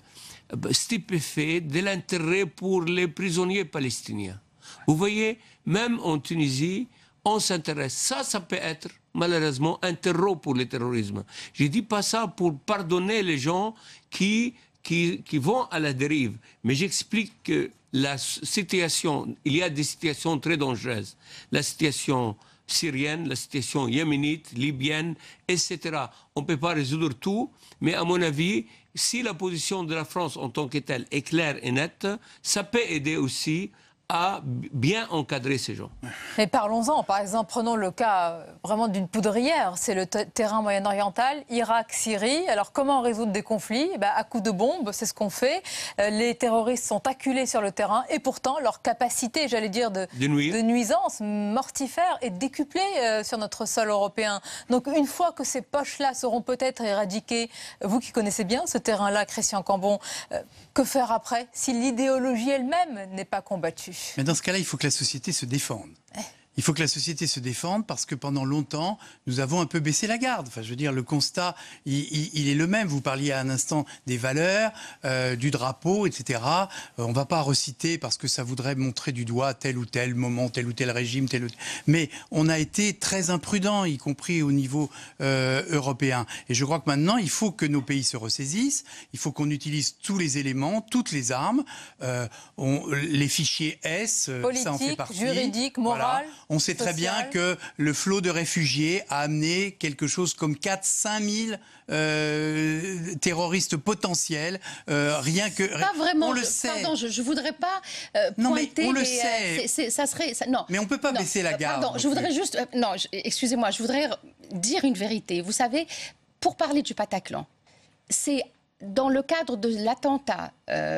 stupéfait de l'intérêt pour les prisonniers palestiniens. Vous voyez, même en Tunisie, on s'intéresse. Ça peut être malheureusement un terreau pour le terrorisme. Je ne dis pas ça pour pardonner les gens qui vont à la dérive. Mais j'explique que la situation, il y a des situations très dangereuses. La situation syrienne, la situation yéménite, libyenne, etc. On ne peut pas résoudre tout, mais à mon avis, si la position de la France en tant que telle est claire et nette, ça peut aider aussi à bien encadrer ces gens. Mais parlons-en. Par exemple, prenons le cas vraiment d'une poudrière. C'est le terrain moyen-oriental, Irak, Syrie. Alors, comment résoudre des conflits? À coups de bombes, c'est ce qu'on fait. Les terroristes sont acculés sur le terrain et pourtant, leur capacité, j'allais dire, de nuisance mortifère est décuplée sur notre sol européen. Donc, une fois que ces poches-là seront peut-être éradiquées, vous qui connaissez bien ce terrain-là, Christian Cambon, que faire après si l'idéologie elle-même n'est pas combattue? Mais dans ce cas-là, il faut que la société se défende. il faut que la société se défende parce que pendant longtemps, nous avons un peu baissé la garde. Enfin, je veux dire, le constat, il est le même. Vous parliez à un instant des valeurs, du drapeau, etc. On ne va pas reciter parce que ça voudrait montrer du doigt tel ou tel moment, tel ou tel régime, mais on a été très imprudents, y compris au niveau européen. Et je crois que maintenant, il faut que nos pays se ressaisissent. Il faut qu'on utilise tous les éléments, toutes les armes. Les fichiers S, politique, ça en fait partie. Juridique, moral. Voilà. On sait très bien que le flot de réfugiés a amené quelque chose comme 4-5 000 terroristes potentiels. Rien que... Pas vraiment. On le sait. Pardon, je ne voudrais pas non, pointer... mais on le sait. Ça serait... non. Mais on ne peut pas baisser la garde. Pardon, je voudrais juste... excusez-moi, je voudrais dire une vérité. Vous savez, pour parler du Bataclan, c'est dans le cadre de l'attentat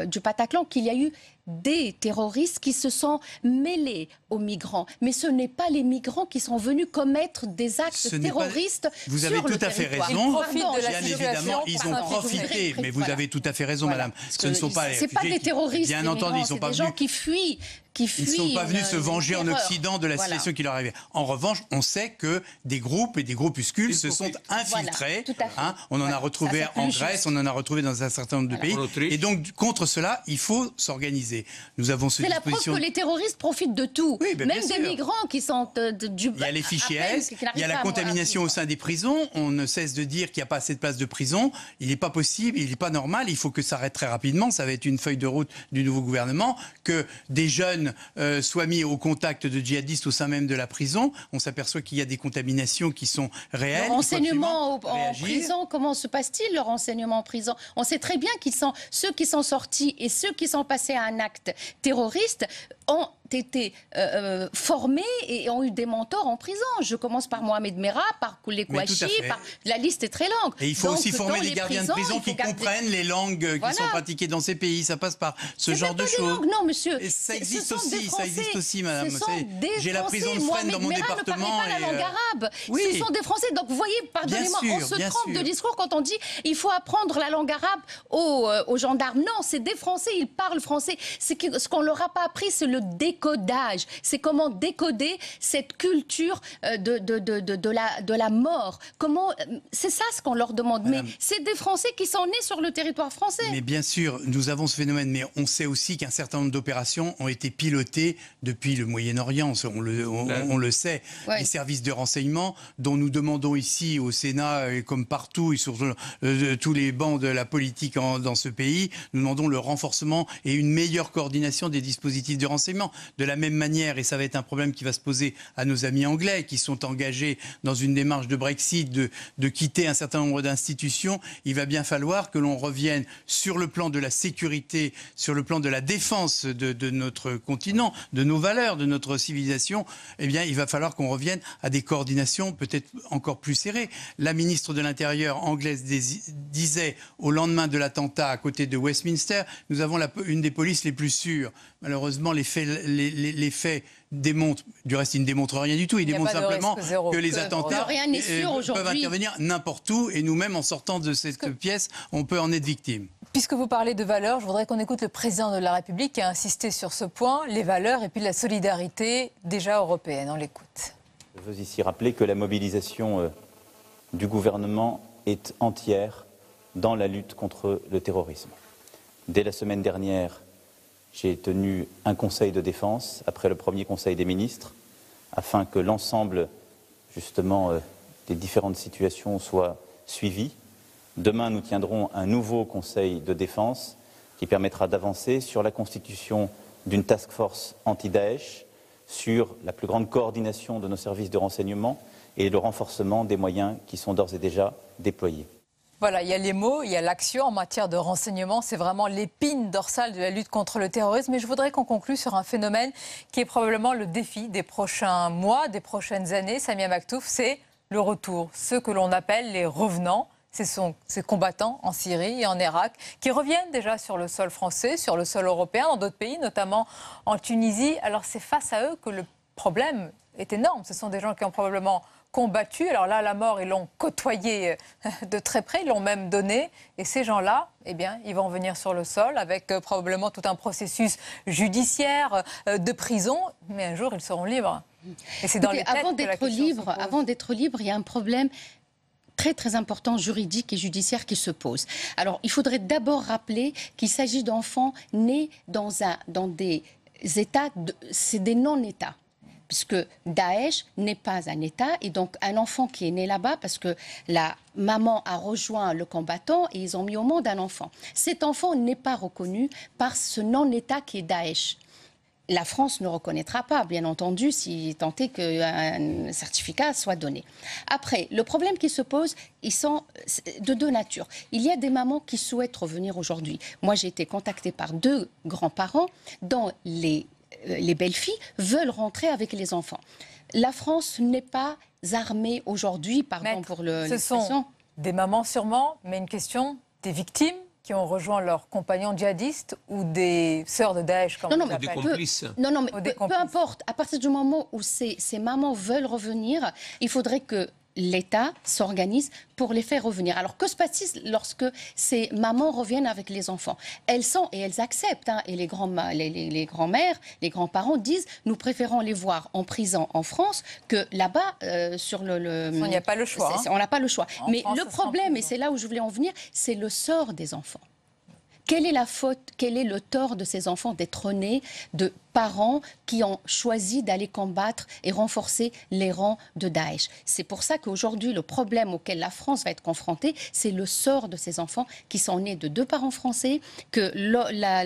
du Bataclan qu'il y a eu des terroristes qui se sont mêlés aux migrants. Mais ce n'est pas les migrants qui sont venus commettre des actes terroristes. Vous avez tout à fait raison. Bien évidemment, ils ont profité. Mais vous avez tout à fait raison, madame. Ce ne sont pas les réfugiés. Ce pas des terroristes. Bien entendu, ils sont pas venus. Des gens qui fuient. Ils ne sont pas venus se venger en Occident de la situation qui leur arrivait. En revanche, on sait que des groupes et des groupuscules se sont infiltrés. On en a retrouvé en Grèce, on en a retrouvé dans un certain nombre de pays. Et donc, contre cela, il faut s'organiser. Nous avons ce disposition... C'est la preuve que les terroristes profitent de tout. Oui, même des migrants qui sont du... Il y a les fichiers S, il y a la contamination au sein des prisons. On ne cesse de dire qu'il n'y a pas assez de places de prison. Il n'est pas possible, il n'est pas normal. Il faut que ça arrête très rapidement. Ça va être une feuille de route du nouveau gouvernement. Que des jeunes soient mis au contact de djihadistes au sein même de la prison. On s'aperçoit qu'il y a des contaminations qui sont réelles. Le renseignement en prison, comment se passe-t-il le renseignement en prison? On sait très bien qu'ils sont ceux qui sont sortis et ceux qui sont passés à un acte terroriste ont été formés et ont eu des mentors en prison. Je commence par Mohamed Merah, par Koulé Kouachi, la liste est très longue. Et il faut aussi former des gardiens de prison qui comprennent les langues qui sont pratiquées dans ces pays. Ça passe par ce genre de choses. Non, monsieur. Et ça existe aussi, madame. J'ai la prison de Fresnes dans mon département. Ne parlez pas la langue arabe. Ce sont des Français. Donc vous voyez, pardonnez-moi, on se trompe de discours quand on dit il faut apprendre la langue arabe aux gendarmes. Non, c'est des Français, ils parlent français. Ce qu'on leur a pas appris, c'est le décodage. C'est comment décoder cette culture de la mort. C'est ça ce qu'on leur demande. Madame, mais c'est des Français qui sont nés sur le territoire français. Mais bien sûr, nous avons ce phénomène, mais on sait aussi qu'un certain nombre d'opérations ont été pilotées depuis le Moyen-Orient. On le sait. Les services de renseignement dont nous demandons ici au Sénat, comme partout, et sur tous les bancs de la politique dans ce pays, nous demandons le renforcement et une meilleure coordination des dispositifs de renseignement. De la même manière, et ça va être un problème qui va se poser à nos amis anglais qui sont engagés dans une démarche de Brexit, de quitter un certain nombre d'institutions, il va bien falloir que l'on revienne sur le plan de la sécurité, sur le plan de la défense de notre continent, de nos valeurs, de notre civilisation. Eh bien, il va falloir qu'on revienne à des coordinations peut-être encore plus serrées. La ministre de l'Intérieur anglaise disait au lendemain de l'attentat à côté de Westminster, nous avons une des polices les plus sûres. Malheureusement, les faits démontrent, du reste ils ne démontrent rien du tout, ils démontrent simplement que les attentats peuvent intervenir n'importe où et nous-mêmes en sortant de cette pièce, on peut en être victime. Puisque vous parlez de valeurs, je voudrais qu'on écoute le président de la République qui a insisté sur ce point, les valeurs et puis la solidarité déjà européenne. On l'écoute. Je veux ici rappeler que la mobilisation du gouvernement est entière dans la lutte contre le terrorisme. Dès la semaine dernière, j'ai tenu un conseil de défense après le premier conseil des ministres afin que l'ensemble justement des différentes situations soient suivies. Demain, nous tiendrons un nouveau conseil de défense qui permettra d'avancer sur la constitution d'une task force anti-Daesh, sur la plus grande coordination de nos services de renseignement et le renforcement des moyens qui sont d'ores et déjà déployés. Voilà, il y a les mots, il y a l'action en matière de renseignement. C'est vraiment l'épine dorsale de la lutte contre le terrorisme. Mais je voudrais qu'on conclue sur un phénomène qui est probablement le défi des prochains mois, des prochaines années. Samia Maktouf, c'est le retour. Ceux que l'on appelle les revenants. Ce sont ces combattants en Syrie et en Irak qui reviennent déjà sur le sol français, sur le sol européen, dans d'autres pays, notamment en Tunisie. Alors c'est face à eux que le problème est énorme. Ce sont des gens qui ont probablement combattu. Alors là, la mort, ils l'ont côtoyé de très près, ils l'ont même donné. Et ces gens-là, eh bien, ils vont venir sur le sol avec probablement tout un processus judiciaire, de prison. Mais un jour, ils seront libres. Et c'est dans les têtes avant que la d'être question libre, se pose. avant d'être libre, il y a un problème très très important juridique et judiciaire qui se pose. Alors, il faudrait d'abord rappeler qu'il s'agit d'enfants nés dans des États, c'est des non-États. Puisque Daesh n'est pas un État, et donc un enfant qui est né là-bas, parce que la maman a rejoint le combattant et ils ont mis au monde un enfant. Cet enfant n'est pas reconnu par ce non-État qui est Daesh. La France ne reconnaîtra pas, bien entendu, si tant est qu'un certificat soit donné. Après, le problème qui se pose, ils sont de deux natures. Il y a des mamans qui souhaitent revenir aujourd'hui. Moi, j'ai été contactée par 2 grands-parents dont les belles-filles veulent rentrer avec les enfants. La France n'est pas armée aujourd'hui, pardon pour l'expression. Ce sont des mamans sûrement, mais une question des victimes qui ont rejoint leurs compagnons djihadistes ou des sœurs de Daesh, comme on les appelle. Des complices. Non, mais peu importe. À partir du moment où ces mamans veulent revenir, il faudrait que l'État s'organise pour les faire revenir. Alors, que se passe-t-il lorsque ces mamans reviennent avec les enfants? Elles sont, et elles acceptent, et les grands-mères, les grands-parents disent, nous préférons les voir en prison en France que là-bas, sur le... Il n'y a pas le choix. On n'a pas le choix. En Mais France, le problème, et c'est là où je voulais en venir, c'est le sort des enfants. Quelle est la faute, quel est le tort de ces enfants d'être nés de parents qui ont choisi d'aller combattre et renforcer les rangs de Daesh? C'est pour ça qu'aujourd'hui, le problème auquel la France va être confrontée, c'est le sort de ces enfants qui sont nés de 2 parents français, que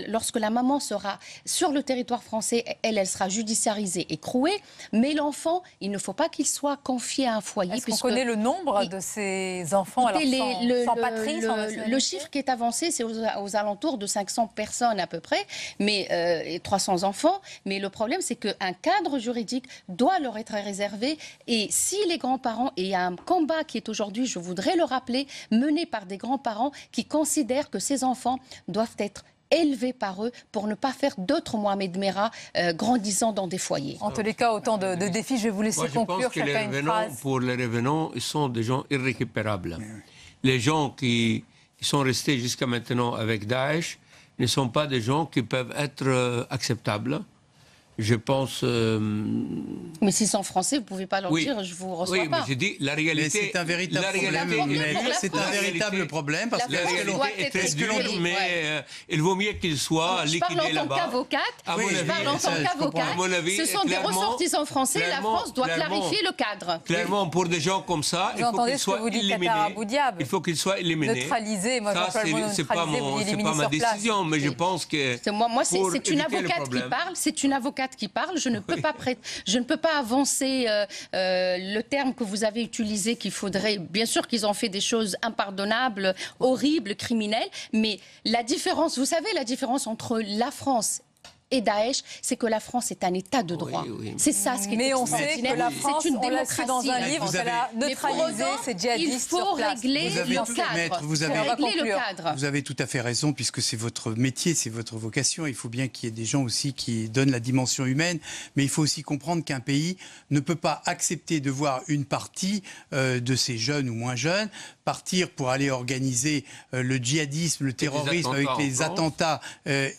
lorsque la maman sera sur le territoire français, elle sera judiciarisée et crouée, mais l'enfant, il ne faut pas qu'il soit confié à un foyer. Est-ce qu'on connaît le nombre de ces enfants alors, sans patrie, sans nationalité? Le chiffre qui est avancé, c'est aux alentours de 500 personnes à peu près, mais 300 enfants. Mais le problème, c'est qu'un cadre juridique doit leur être réservé. Et si les grands-parents, et il y a un combat qui est aujourd'hui, je voudrais le rappeler, mené par des grands-parents qui considèrent que ces enfants doivent être élevés par eux pour ne pas faire d'autres Mohamed Merah grandissant dans des foyers. En tous les cas, autant de défis. Je vais vous laisser conclure. Je pense que pour les revenants, ils sont des gens irrécupérables. Les gens qui sont restés jusqu'à maintenant avec Daesh ne sont pas des gens qui peuvent être acceptables. Je pense... Mais s'ils sont français, vous ne pouvez pas leur dire, je vous reçois pas. Oui, mais j'ai dit, la réalité... C'est un véritable problème. C'est un véritable problème, parce que... La réalité est très dure, mais il vaut mieux qu'il soit liquidé là-bas. Je parle en tant qu'avocate. Ce sont des ressortissants français, la France doit clarifier le cadre. Clairement, pour des gens comme ça, il faut qu'ils soient éliminés. Il faut qu'ils soient éliminés. Neutralisés, moi ça, c'est pas ma décision, mais je pense que... Moi, c'est une avocate qui parle, c'est une avocate qui parle, je ne peux pas avancer le terme que vous avez utilisé, qu'il faudrait, bien sûr qu'ils ont fait des choses impardonnables, horribles, criminelles, mais la différence, vous savez, la différence entre la France et Daesh, c'est que la France est un État de droit. C'est ça ce qui est Mais on sait que la France, une on l'a su dans un livre, elle a neutralisé ces djihadistes sur place. Il faut régler le cadre. Vous avez tout à fait raison, puisque c'est votre métier, c'est votre vocation. Il faut bien qu'il y ait des gens aussi qui donnent la dimension humaine, mais il faut aussi comprendre qu'un pays ne peut pas accepter de voir une partie de ces jeunes ou moins jeunes partir pour aller organiser le djihadisme, le terrorisme avec les attentats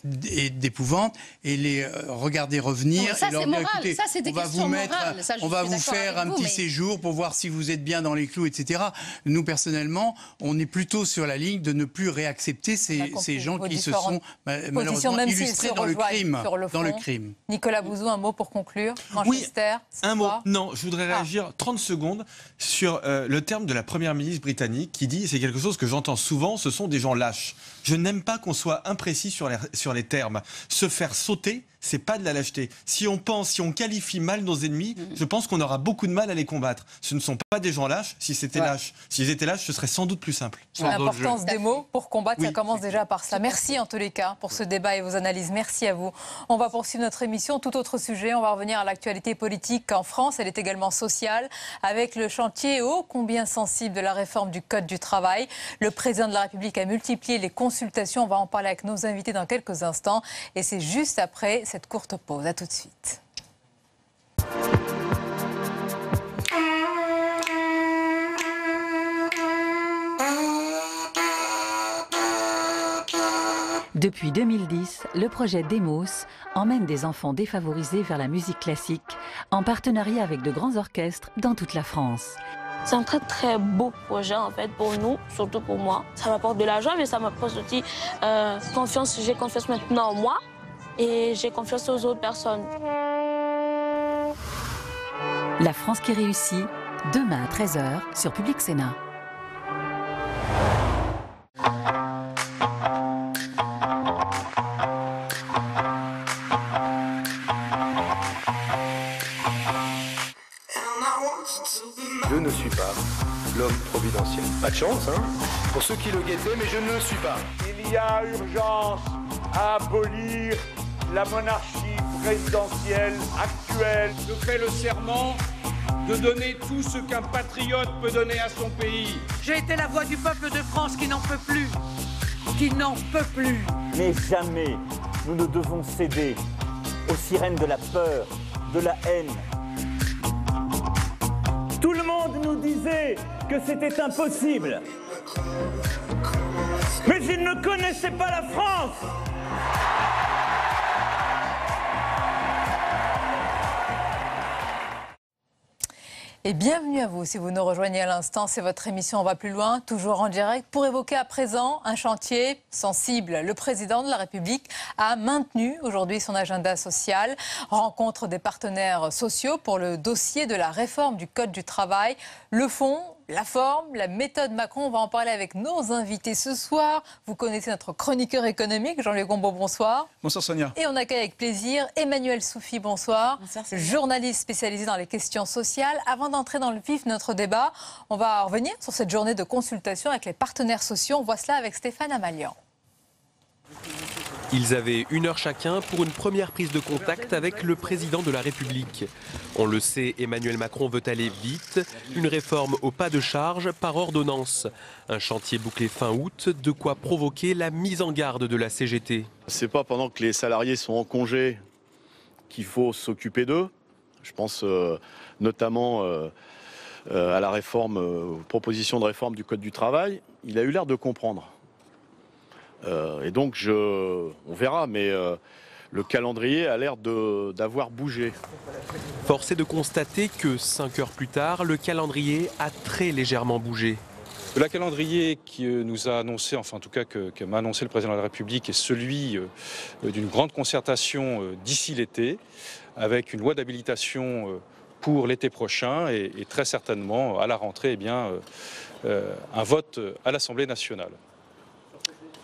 d'épouvante et les regarder revenir. Non, ça, et leur c'est dire, moral. écoutez, Ça, c'est des questions morales. Ça, on va vous faire un petit séjour pour voir si vous êtes bien dans les clous, etc. Nous, personnellement, on est plutôt sur la ligne de ne plus réaccepter ces gens qui se sont malheureusement illustrés dans le crime. Nicolas Bouzou, un mot pour conclure. Manchester, un mot. Non, je voudrais réagir 30 secondes sur le terme de la première ministre britannique qui dit, c'est quelque chose que j'entends souvent, ce sont des gens lâches. Je n'aime pas qu'on soit imprécis sur les termes. Se faire sauter, c'est pas de la lâcheté. Si on qualifie mal nos ennemis, je pense qu'on aura beaucoup de mal à les combattre. Ce ne sont pas des gens lâches. S'ils étaient lâches, ce serait sans doute plus simple. L'importance des mots pour combattre, ça commence déjà par ça. Merci en tous les cas pour ce débat et vos analyses. Merci à vous. On va poursuivre notre émission. Tout autre sujet, on va revenir à l'actualité politique en France. Elle est également sociale, avec le chantier ô combien sensible de la réforme du Code du travail. Le président de la République a multiplié les consultations. On va en parler avec nos invités dans quelques instants. Et c'est juste après cette courte pause. À tout de suite. Depuis 2010, le projet Demos emmène des enfants défavorisés vers la musique classique en partenariat avec de grands orchestres dans toute la France. C'est un très beau projet en fait pour nous, surtout pour moi. Ça m'apporte de la joie, mais ça m'apporte aussi confiance. J'ai confiance maintenant en moi et j'ai confiance aux autres personnes. La France qui réussit, demain à 13h sur Public Sénat. Je ne suis pas l'homme providentiel. Pas de chance, hein, pour ceux qui le guettaient, mais je ne le suis pas. Il y a urgence à abolir la monarchie présidentielle actuelle. Je fais le serment de donner tout ce qu'un patriote peut donner à son pays. J'ai été la voix du peuple de France qui n'en peut plus. Qui n'en peut plus. Mais jamais nous ne devons céder aux sirènes de la peur, de la haine. Tout le monde nous disait que c'était impossible. Mais ils ne connaissaient pas la France. Et bienvenue à vous si vous nous rejoignez à l'instant. C'est votre émission On va plus loin, toujours en direct, pour évoquer à présent un chantier sensible. Le président de la République a maintenu aujourd'hui son agenda social, rencontre des partenaires sociaux pour le dossier de la réforme du Code du travail. Le fond, la forme, la méthode Macron, on va en parler avec nos invités ce soir. Vous connaissez notre chroniqueur économique, Jean-Luc Gombaud, bonsoir. Bonsoir Sonia. Et on accueille avec plaisir Emmanuel Soufi, bonsoir. Bonsoir, journaliste spécialisé dans les questions sociales. Avant d'entrer dans le vif de notre débat, on va revenir sur cette journée de consultation avec les partenaires sociaux. On voit cela avec Stéphane Amalian. Ils avaient 1 heure chacun pour une première prise de contact avec le président de la République. On le sait, Emmanuel Macron veut aller vite. Une réforme au pas de charge par ordonnance. Un chantier bouclé fin août, de quoi provoquer la mise en garde de la CGT. C'est pas pendant que les salariés sont en congé qu'il faut s'occuper d'eux. Je pense notamment à la réforme, proposition de réforme du Code du travail. Il a eu l'air de comprendre. Et donc, on verra, mais le calendrier a l'air d'avoir bougé. Force est de constater que 5 heures plus tard, le calendrier a très légèrement bougé. Le calendrier qui nous a annoncé, enfin en tout cas que m'a annoncé le président de la République, est celui d'une grande concertation d'ici l'été, avec une loi d'habilitation pour l'été prochain et très certainement à la rentrée, un vote à l'Assemblée nationale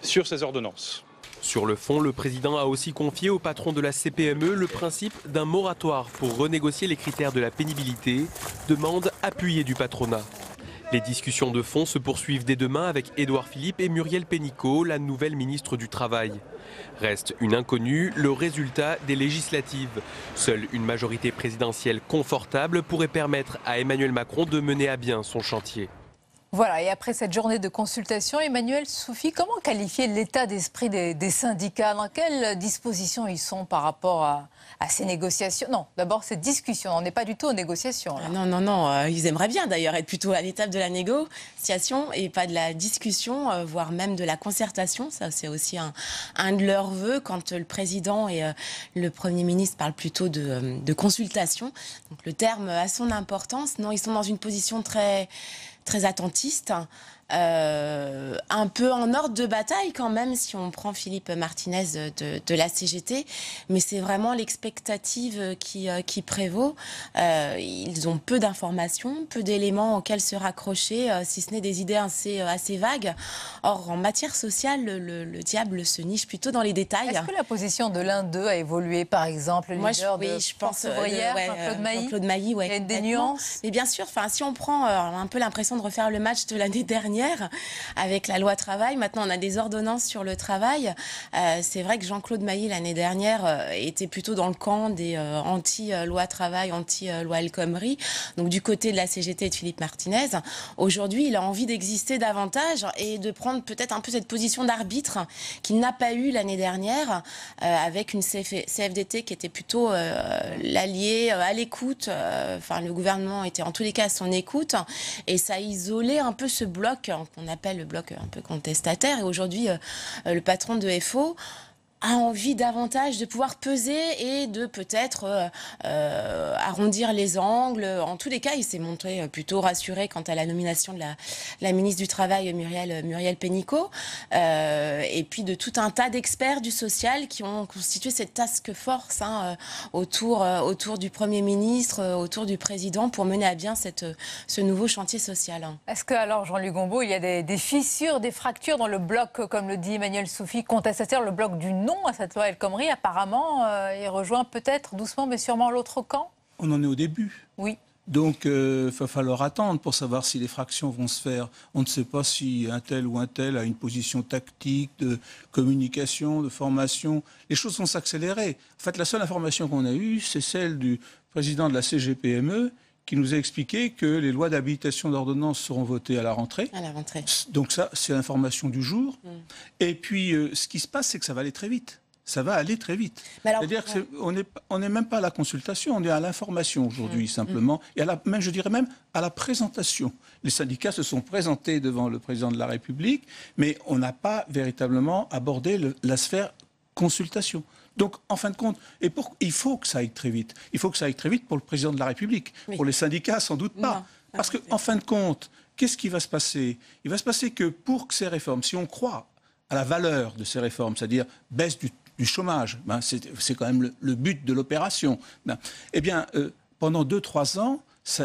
sur ces ordonnances. Sur le fond, le président a aussi confié au patron de la CPME le principe d'un moratoire pour renégocier les critères de la pénibilité, demande appuyée du patronat. Les discussions de fond se poursuivent dès demain avec Édouard Philippe et Muriel Pénicaud, la nouvelle ministre du Travail. Reste une inconnue, le résultat des législatives. Seule une majorité présidentielle confortable pourrait permettre à Emmanuel Macron de mener à bien son chantier. Voilà, et après cette journée de consultation, Emmanuel Soufi, comment qualifier l'état d'esprit des syndicats? Dans quelle disposition ils sont par rapport à ces négociations? Non, d'abord cette discussion, on n'est pas du tout aux négociations. Là. Non, ils aimeraient bien d'ailleurs être plutôt à l'étape de la négociation et pas de la discussion, voire même de la concertation. Ça, c'est aussi un de leurs vœux quand le président et le Premier ministre parlent plutôt de consultation. Donc le terme a son importance. Non, ils sont dans une position très attentiste, un peu en ordre de bataille quand même, si on prend Philippe Martinez de la CGT, mais c'est vraiment l'expectative qui prévaut. Ils ont peu d'informations, peu d'éléments auxquels se raccrocher, si ce n'est des idées assez vagues. Or, en matière sociale, le diable se niche plutôt dans les détails. Est-ce que la position de l'un d'eux a évolué, par exemple, le leader de France ouvrière, Jean-Claude Mailly, Il y a des nuances. Mais bien sûr, si on prend un peu l'impression de refaire le match de l'année dernière, avec la loi travail. Maintenant, on a des ordonnances sur le travail. C'est vrai que Jean-Claude Mailly, l'année dernière, était plutôt dans le camp des anti-loi travail, anti-loi El Khomri, donc du côté de la CGT et de Philippe Martinez. Aujourd'hui, il a envie d'exister davantage et de prendre peut-être un peu cette position d'arbitre qu'il n'a pas eu l'année dernière, avec une CFDT qui était plutôt l'allié à l'écoute. Le gouvernement était en tous les cas à son écoute et ça a isolé un peu ce bloc bloc qu'on appelle le bloc un peu contestataire. Et aujourd'hui, le patron de FO a envie davantage de pouvoir peser et de peut-être arrondir les angles. En tous les cas, il s'est montré plutôt rassuré quant à la nomination de la ministre du Travail, Muriel Pénicaud, et puis de tout un tas d'experts du social qui ont constitué cette task force autour du Premier ministre, autour du Président, pour mener à bien ce nouveau chantier social. Est-ce que, alors, Jean-Luc Gombault, il y a des fissures, des fractures dans le bloc, comme le dit Emmanuel Soufie, contestataire, le bloc du non à cette loi El Khomri, apparemment, il rejoint peut-être doucement mais sûrement l'autre camp? On en est au début. Oui. Donc, il va falloir attendre pour savoir si les fractions vont se faire. On ne sait pas si un tel ou un tel a une position tactique, de communication, de formation. Les choses vont s'accélérer. En fait, la seule information qu'on a eue, c'est celle du président de la CGPME, qui nous a expliqué que les lois d'habilitation d'ordonnance seront votées à la rentrée. À la rentrée. Donc ça, c'est l'information du jour. Et puis, ce qui se passe, c'est que ça va aller très vite. Ça va aller très vite. C'est-à-dire qu'on n'est même pas à la consultation, on est à l'information aujourd'hui, simplement. Et même, je dirais même à la présentation. Les syndicats se sont présentés devant le président de la République, mais on n'a pas véritablement abordé la sphère consultation. Donc, en fin de compte, il faut que ça aille très vite. Il faut que ça aille très vite pour le président de la République. Oui. Pour les syndicats, sans doute pas. Non. Parce qu'en fin de compte, qu'est-ce qui va se passer? Il va se passer que pour que ces réformes, si on croit à la valeur de ces réformes, c'est-à-dire baisse du chômage, c'est quand même le but de l'opération, eh bien, pendant 2-3 ans,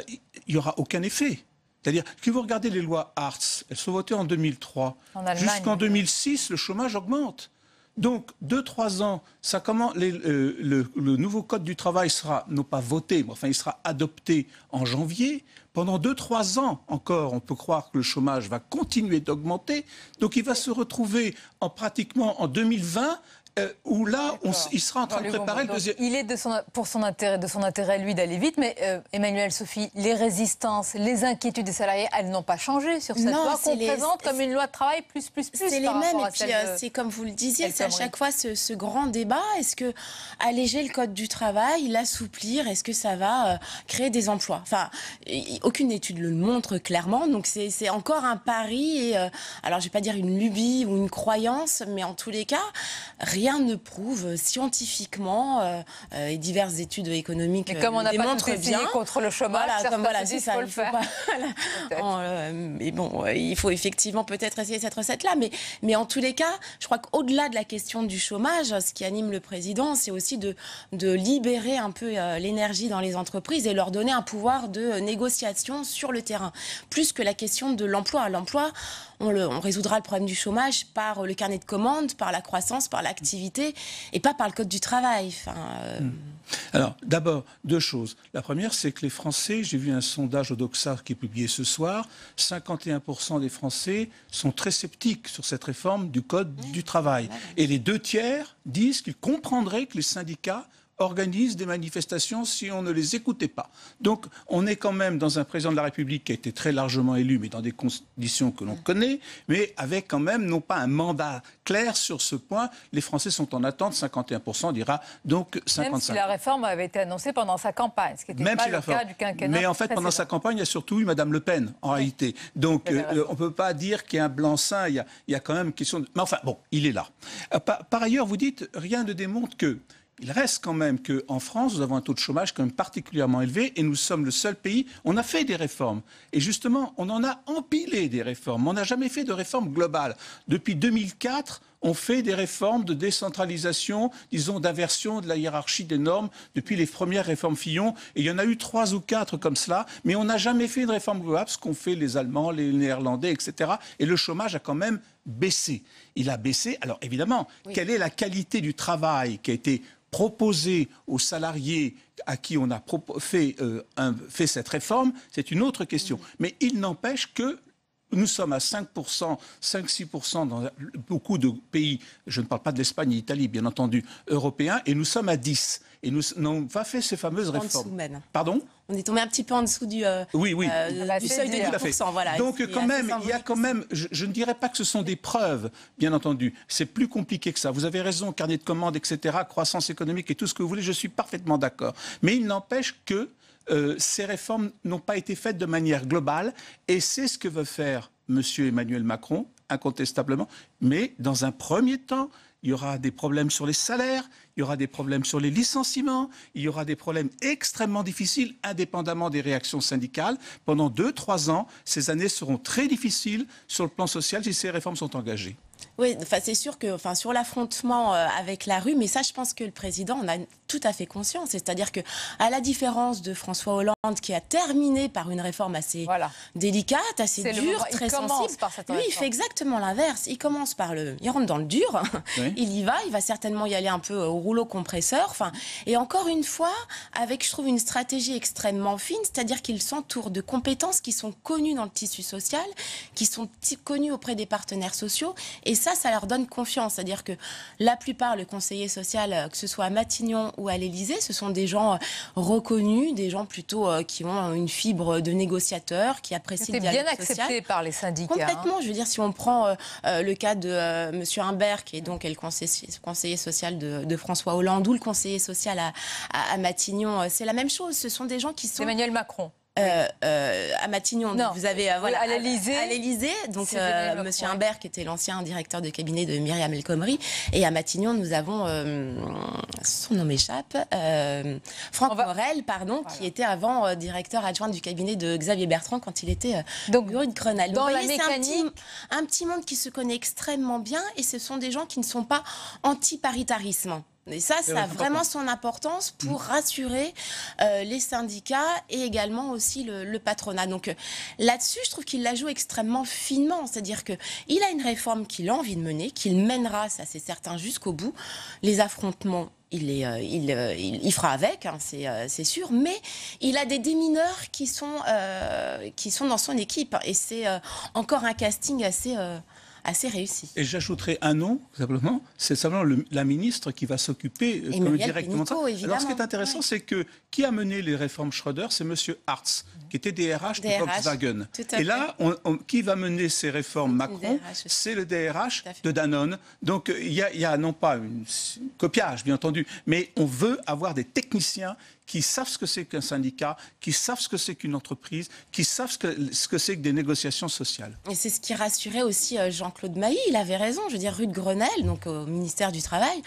il n'y aura aucun effet. C'est-à-dire que vous regardez les lois Hartz, elles sont votées en 2003. Jusqu'en 2006, le chômage augmente. Donc, 2-3 ans, le nouveau code du travail sera, non pas voté, mais enfin, il sera adopté en janvier. Pendant 2-3 ans encore, on peut croire que le chômage va continuer d'augmenter. Donc, il va se retrouver pratiquement en 2020, où là, il sera en train de préparer le deuxième. Il est de son intérêt, lui, d'aller vite, mais Emmanuel Soufie, les résistances, les inquiétudes des salariés, elles n'ont pas changé sur cette loi qu'on présente comme une loi de travail plus. C'est les mêmes, et puis c'est comme vous le disiez, c'est à chaque fois ce grand débat. Est-ce que alléger le code du travail, l'assouplir, est-ce que ça va créer des emplois? Enfin, aucune étude le montre clairement, donc c'est encore un pari, et alors je ne vais pas dire une lubie ou une croyance, mais en tous les cas, rien ne prouve scientifiquement, et diverses études économiques mais comme on n'a pas tout essayé contre le chômage, c'est ça, il faut pas. Mais bon, il faut effectivement peut-être essayer cette recette-là, mais en tous les cas, je crois qu'au-delà de la question du chômage, ce qui anime le président, c'est aussi de libérer un peu l'énergie dans les entreprises et leur donner un pouvoir de négociation sur le terrain, plus que la question de l'emploi. L'emploi, on résoudra le problème du chômage par le carnet de commandes, par la croissance, par l'activité, et pas par le code du travail. Alors, d'abord, 2 choses. La première, c'est que les Français, j'ai vu un sondage au Doxa qui est publié ce soir, 51% des Français sont très sceptiques sur cette réforme du code du travail. Et les 2/3 disent qu'ils comprendraient que les syndicats organisent des manifestations si on ne les écoutait pas. Donc, on est quand même dans un président de la République qui a été très largement élu, mais dans des conditions que l'on connaît, mais avec quand même, non pas un mandat clair sur ce point. Les Français sont en attente, 51% dira donc 55%. Même si la réforme avait été annoncée pendant sa campagne, ce qui n'était pas le cas du quinquennat. Mais en fait, pendant sa campagne, il y a surtout eu Mme Le Pen, en réalité. Donc, on ne peut pas dire qu'il y a un blanc-seing, il y a quand même une question de... Mais enfin, bon, il est là. Par ailleurs, vous dites, rien ne démontre que... Il reste quand même qu'en France, nous avons un taux de chômage quand même particulièrement élevé et nous sommes le seul pays. On a fait des réformes. Et justement, on en a empilé des réformes. On n'a jamais fait de réforme globale. Depuis 2004, on fait des réformes de décentralisation, disons d'inversion de la hiérarchie des normes depuis les premières réformes Fillon. Et il y en a eu 3 ou 4 comme cela. Mais on n'a jamais fait une réforme globale, ce qu'ont fait les Allemands, les Néerlandais, etc. Et le chômage a quand même baissé. Il a baissé. Alors évidemment, quelle est la qualité du travail qui a été proposé aux salariés à qui on a fait cette réforme, c'est une autre question. Mais il n'empêche que nous sommes à 5%, 5-6% dans beaucoup de pays, je ne parle pas de l'Espagne et l'Italie, bien entendu, européens, et nous sommes à 10%. Et nous n'avons pas fait ces fameuses réformes. Pardon ? On est tombé un petit peu en dessous du seuil de 10%. Voilà. Donc quand même, il y a quand même, je ne dirais pas que ce sont des preuves, bien entendu. C'est plus compliqué que ça. Vous avez raison, carnet de commandes, etc., croissance économique et tout ce que vous voulez, je suis parfaitement d'accord. Mais il n'empêche que ces réformes n'ont pas été faites de manière globale et c'est ce que veut faire M. Emmanuel Macron, incontestablement, mais dans un premier temps, il y aura des problèmes sur les salaires, il y aura des problèmes sur les licenciements, il y aura des problèmes extrêmement difficiles, indépendamment des réactions syndicales. Pendant 2-3 ans, ces années seront très difficiles sur le plan social si ces réformes sont engagées. Oui, c'est sûr que sur l'affrontement avec la rue, mais ça, je pense que le président en a tout à fait conscience. C'est-à-dire que, à la différence de François Hollande, qui a terminé par une réforme assez délicate, assez dure, très sensible, lui, il fait exactement l'inverse. Il commence il rentre dans le dur, il va certainement y aller un peu au rouleau compresseur. Et encore une fois, avec, je trouve, une stratégie extrêmement fine, c'est-à-dire qu'il s'entoure de compétences qui sont connues dans le tissu social, qui sont connues auprès des partenaires sociaux. Et ça leur donne confiance. C'est-à-dire que la plupart, le conseiller social, que ce soit à Matignon ou à l'Élysée, ce sont des gens reconnus, des gens plutôt qui ont une fibre de négociateur, qui apprécient le dialogue social. C'était bien accepté par les syndicats. Complètement. Je veux dire, si on prend le cas de M. Humbert, qui est donc le conseiller social de François Hollande, ou le conseiller social à Matignon, c'est la même chose. Ce sont des gens qui sont... Emmanuel Macron. À Matignon, non, vous avez à l'Élysée. À l'Élysée, donc Monsieur Humbert, qui était l'ancien directeur de cabinet de Myriam El Khomri, et à Matignon, nous avons son nom m'échappe, Franck Morel, qui était avant directeur adjoint du cabinet de Xavier Bertrand quand il était bureau de Grenelle. Dans la mécanique, un petit monde qui se connaît extrêmement bien, et ce sont des gens qui ne sont pas anti-paritarisme. Et ça a vraiment son importance pour rassurer les syndicats et également aussi le patronat. Donc là-dessus, je trouve qu'il la joue extrêmement finement. C'est-à-dire qu'il a une réforme qu'il a envie de mener, qu'il mènera, ça c'est certain, jusqu'au bout. Les affrontements, il fera avec, c'est sûr, mais il a des démineurs qui sont dans son équipe. Et c'est encore un casting assez réussi. Et j'ajouterai un nom, simplement, c'est simplement la ministre qui va s'occuper directement de ça. Alors ce qui est intéressant, c'est que qui a mené les réformes Schröder, c'est M. Hartz, qui était DRH de Volkswagen. Et là, qui va mener ces réformes Macron, c'est le DRH de Danone. Donc il y a non pas un copiage, bien entendu, mais on veut avoir des techniciens qui savent ce que c'est qu'un syndicat, qui savent ce que c'est qu'une entreprise, qui savent ce que c'est que des négociations sociales. Et c'est ce qui rassurait aussi Jean-Claude Mailly. Il avait raison. Je veux dire, rue de Grenelle, donc au ministère du Travail,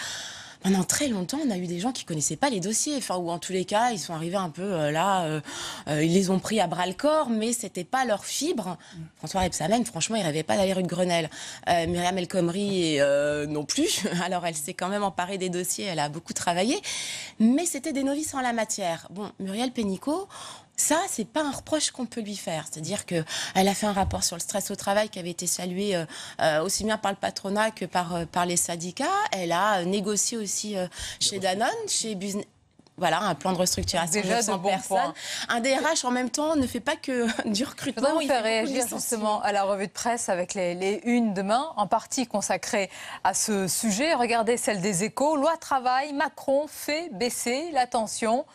pendant très longtemps, on a eu des gens qui ne connaissaient pas les dossiers. Ou en tous les cas, ils sont arrivés un peu ils les ont pris à bras-le-corps, mais ce n'était pas leur fibre. François Rebsamen, franchement, il ne rêvait pas d'aller rue de Grenelle. Myriam El Khomri non plus. Alors, elle s'est quand même emparée des dossiers, elle a beaucoup travaillé. Mais c'était des novices en la matière. Bon, Muriel Pénicaud, ça, c'est pas un reproche qu'on peut lui faire. C'est-à-dire qu'elle a fait un rapport sur le stress au travail qui avait été salué aussi bien par le patronat que par les syndicats. Elle a négocié aussi chez Danone, chez Business. Voilà, un plan de restructuration de 900 personnes. Un DRH, en même temps, ne fait pas que du recrutement. Je voudrais vous faire réagir justement à la revue de presse avec les unes demain, en partie consacrée à ce sujet. Regardez celle des Échos. Loi travail, Macron fait baisser la tension.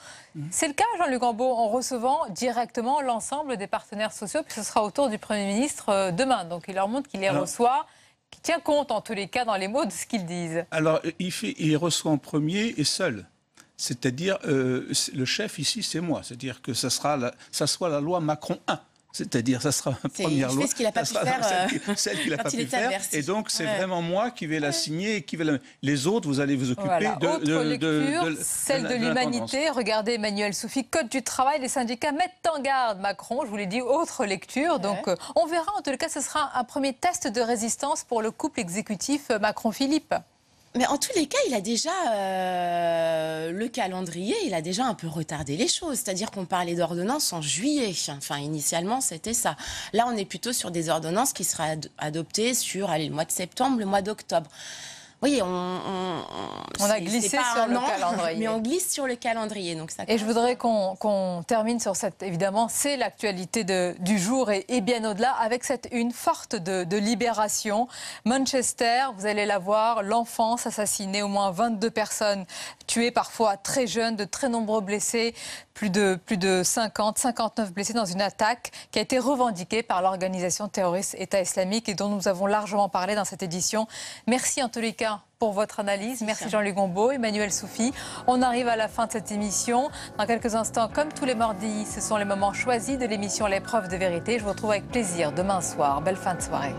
C'est le cas, Jean-Luc Gambeau, en recevant directement l'ensemble des partenaires sociaux, puis ce sera au tour du Premier ministre demain. Donc il leur montre qu'il les reçoit, qu'il tient compte en tous les cas dans les mots de ce qu'ils disent. Alors il les reçoit en premier et seul. C'est-à-dire, le chef ici, c'est moi. C'est-à-dire que ça soit la loi Macron 1. C'est-à-dire, ça sera la première loi. Ce qu'il n'a pas pu faire, celle qu'il n'a pas pu faire. Et donc, c'est vraiment moi qui vais la signer et qui vais les autres, vous allez vous occuper Autre lecture, celle de l'humanité. Regardez, Emmanuel Soufi, Code du travail, les syndicats mettent en garde Macron. Je vous l'ai dit, autre lecture. Donc, on verra. En tout cas, ce sera un premier test de résistance pour le couple exécutif Macron-Philippe. Mais en tous les cas, il a déjà le calendrier, il a déjà un peu retardé les choses. C'est-à-dire qu'on parlait d'ordonnances en juillet. Enfin, initialement, c'était ça. Là, on est plutôt sur des ordonnances qui seraient adoptées sur le mois de septembre, le mois d'octobre. Oui, on a glissé sur le calendrier. Mais on glisse sur le calendrier. Donc ça. Et je voudrais qu'on termine sur cette, évidemment, c'est l'actualité du jour et bien au-delà, avec cette une forte de Libération. Manchester, vous allez la voir, l'enfance assassinée, au moins 22 personnes tués, parfois très jeunes, de très nombreux blessés, plus de 50, 59 blessés dans une attaque qui a été revendiquée par l'organisation terroriste État islamique et dont nous avons largement parlé dans cette édition. Merci en tous les cas pour votre analyse. Merci Jean-Luc Gombault, Emmanuel Soufi. On arrive à la fin de cette émission. Dans quelques instants, comme tous les mardis, ce sont les moments choisis de l'émission L'épreuve de vérité. Je vous retrouve avec plaisir demain soir. Belle fin de soirée.